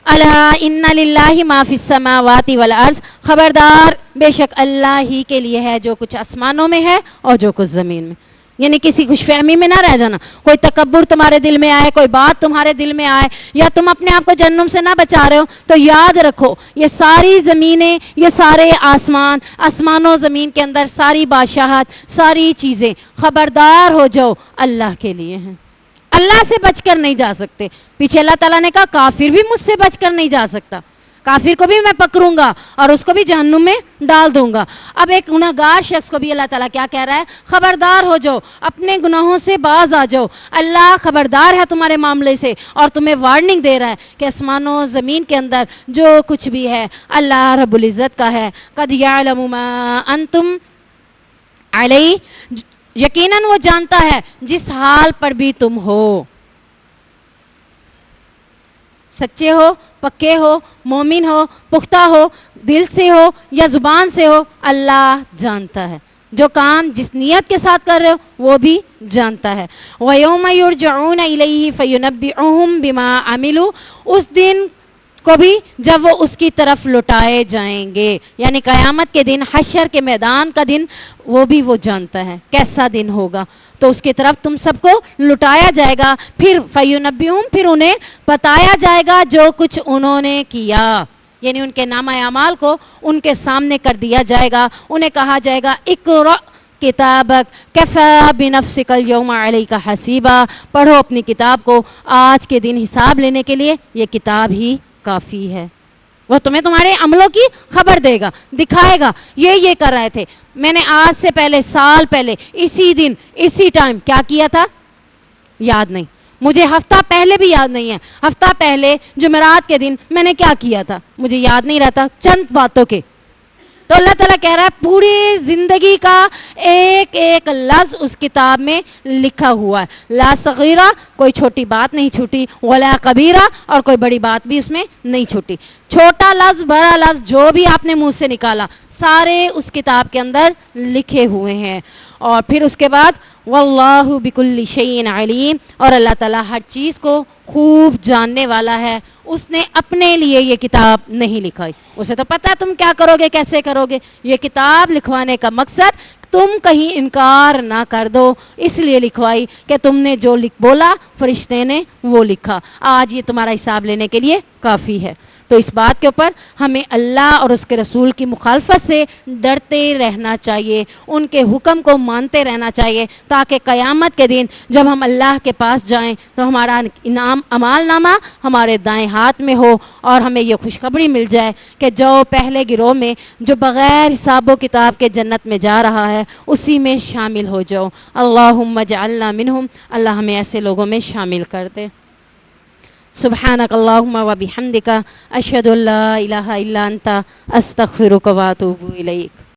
الا ان للہ ما فی السماوات والارض, خبردار بے شک اللہ ہی کے لیے ہے جو کچھ آسمانوں میں ہے اور جو کچھ زمین میں. یعنی کسی خوش فہمی میں نہ رہ جانا، کوئی تکبر تمہارے دل میں آئے، کوئی بات تمہارے دل میں آئے، یا تم اپنے آپ کو جہنم سے نہ بچا رہے ہو، تو یاد رکھو یہ ساری زمینیں، یہ سارے آسمان و زمین کے اندر ساری بادشاہت، ساری چیزیں، خبردار ہو جاؤ، اللہ کے لیے ہیں، اللہ سے بچ کر نہیں جا سکتے۔ پیچھے اللہ تعالیٰ نے کہا کافر بھی مجھ سے بچ کر نہیں جا سکتا، کافر کو بھی میں پکڑوں گا اور اس کو بھی جہنم میں ڈال دوں گا۔ اب ایک گناہگار شخص کو بھی اللہ تعالیٰ کیا کہہ رہا ہے؟ خبردار ہو جاؤ، اپنے گناہوں سے باز آ جاؤ، اللہ خبردار ہے تمہارے معاملے سے، اور تمہیں وارننگ دے رہا ہے کہ آسمان و زمین کے اندر جو کچھ بھی ہے اللہ رب العزت کا ہے۔ قد یعلم ما انتم علیہ، یقیناً وہ جانتا ہے جس حال پر بھی تم ہو، سچے ہو، پکے ہو، مومن ہو، پختہ ہو، دل سے ہو یا زبان سے ہو، اللہ جانتا ہے۔ جو کام جس نیت کے ساتھ کر رہے ہو وہ بھی جانتا ہے۔ وَيَوْمَ يُرْجَعُونَ إِلَيْهِ فَيُنَبِّئُهُم بِمَا عَمِلُوا، اس دن کو بھی جب وہ اس کی طرف لٹائے جائیں گے، یعنی قیامت کے دن، حشر کے میدان کا دن، وہ بھی وہ جانتا ہے کیسا دن ہوگا، تو اس کی طرف تم سب کو لٹایا جائے گا، پھر فَيُنَبِّئُهُم، پھر انہیں بتایا جائے گا جو کچھ انہوں نے کیا، یعنی ان کے نامہ اعمال کو ان کے سامنے کر دیا جائے گا، انہیں کہا جائے گا اقرأ کتابک کفی بنفسک اليوم علیک حسیبا، پڑھو اپنی کتاب کو، آج کے دن حساب لینے کے لیے یہ کتاب ہی کافی ہے۔ وہ تمہیں تمہارے عملوں کی خبر دے گا، دکھائے گا، یہ کر رہے تھے، میں نے آج سے پہلے، سال پہلے، اسی دن، اسی ٹائم کیا کیا تھا، یاد نہیں، مجھے ہفتہ پہلے بھی یاد نہیں ہے، ہفتہ پہلے جمعرات کے دن میں نے کیا کیا تھا مجھے یاد نہیں رہتا چند باتوں کے۔ تو اللہ تعالیٰ کہہ رہا ہے پوری زندگی کا ایک ایک لفظ اس کتاب میں لکھا ہوا ہے، لا صغیرہ، کوئی چھوٹی بات نہیں چھوٹی، ولا کبیرہ، اور کوئی بڑی بات بھی اس میں نہیں چھوٹی، چھوٹا لفظ بڑا لفظ جو بھی آپ نے منہ سے نکالا سارے اس کتاب کے اندر لکھے ہوئے ہیں۔ اور پھر اس کے بعد واللہ بکل شیء علیم، اور اللہ تعالیٰ ہر چیز کو خوب جاننے والا ہے، اس نے اپنے لیے یہ کتاب نہیں لکھائی، اسے تو پتہ ہے تم کیا کرو گے، کیسے کرو گے، یہ کتاب لکھوانے کا مقصد تم کہیں انکار نہ کر دو، اس لیے لکھوائی کہ تم نے جو بولا فرشتے نے وہ لکھا، آج یہ تمہارا حساب لینے کے لیے کافی ہے۔ تو اس بات کے اوپر ہمیں اللہ اور اس کے رسول کی مخالفت سے ڈرتے رہنا چاہیے، ان کے حکم کو مانتے رہنا چاہیے، تاکہ قیامت کے دن جب ہم اللہ کے پاس جائیں تو ہمارا انعام اعمال نامہ ہمارے دائیں ہاتھ میں ہو، اور ہمیں یہ خوشخبری مل جائے کہ جو پہلے گروہ میں جو بغیر حساب و کتاب کے جنت میں جا رہا ہے اسی میں شامل ہو جاؤ۔ اللہم اجعلنا منہم، اللہ ہمیں ایسے لوگوں میں شامل کر دے۔ سبحانک اللہم و بحمدک، اشہد ان لا الہ الا انت، استغفرک و اتوب الیک۔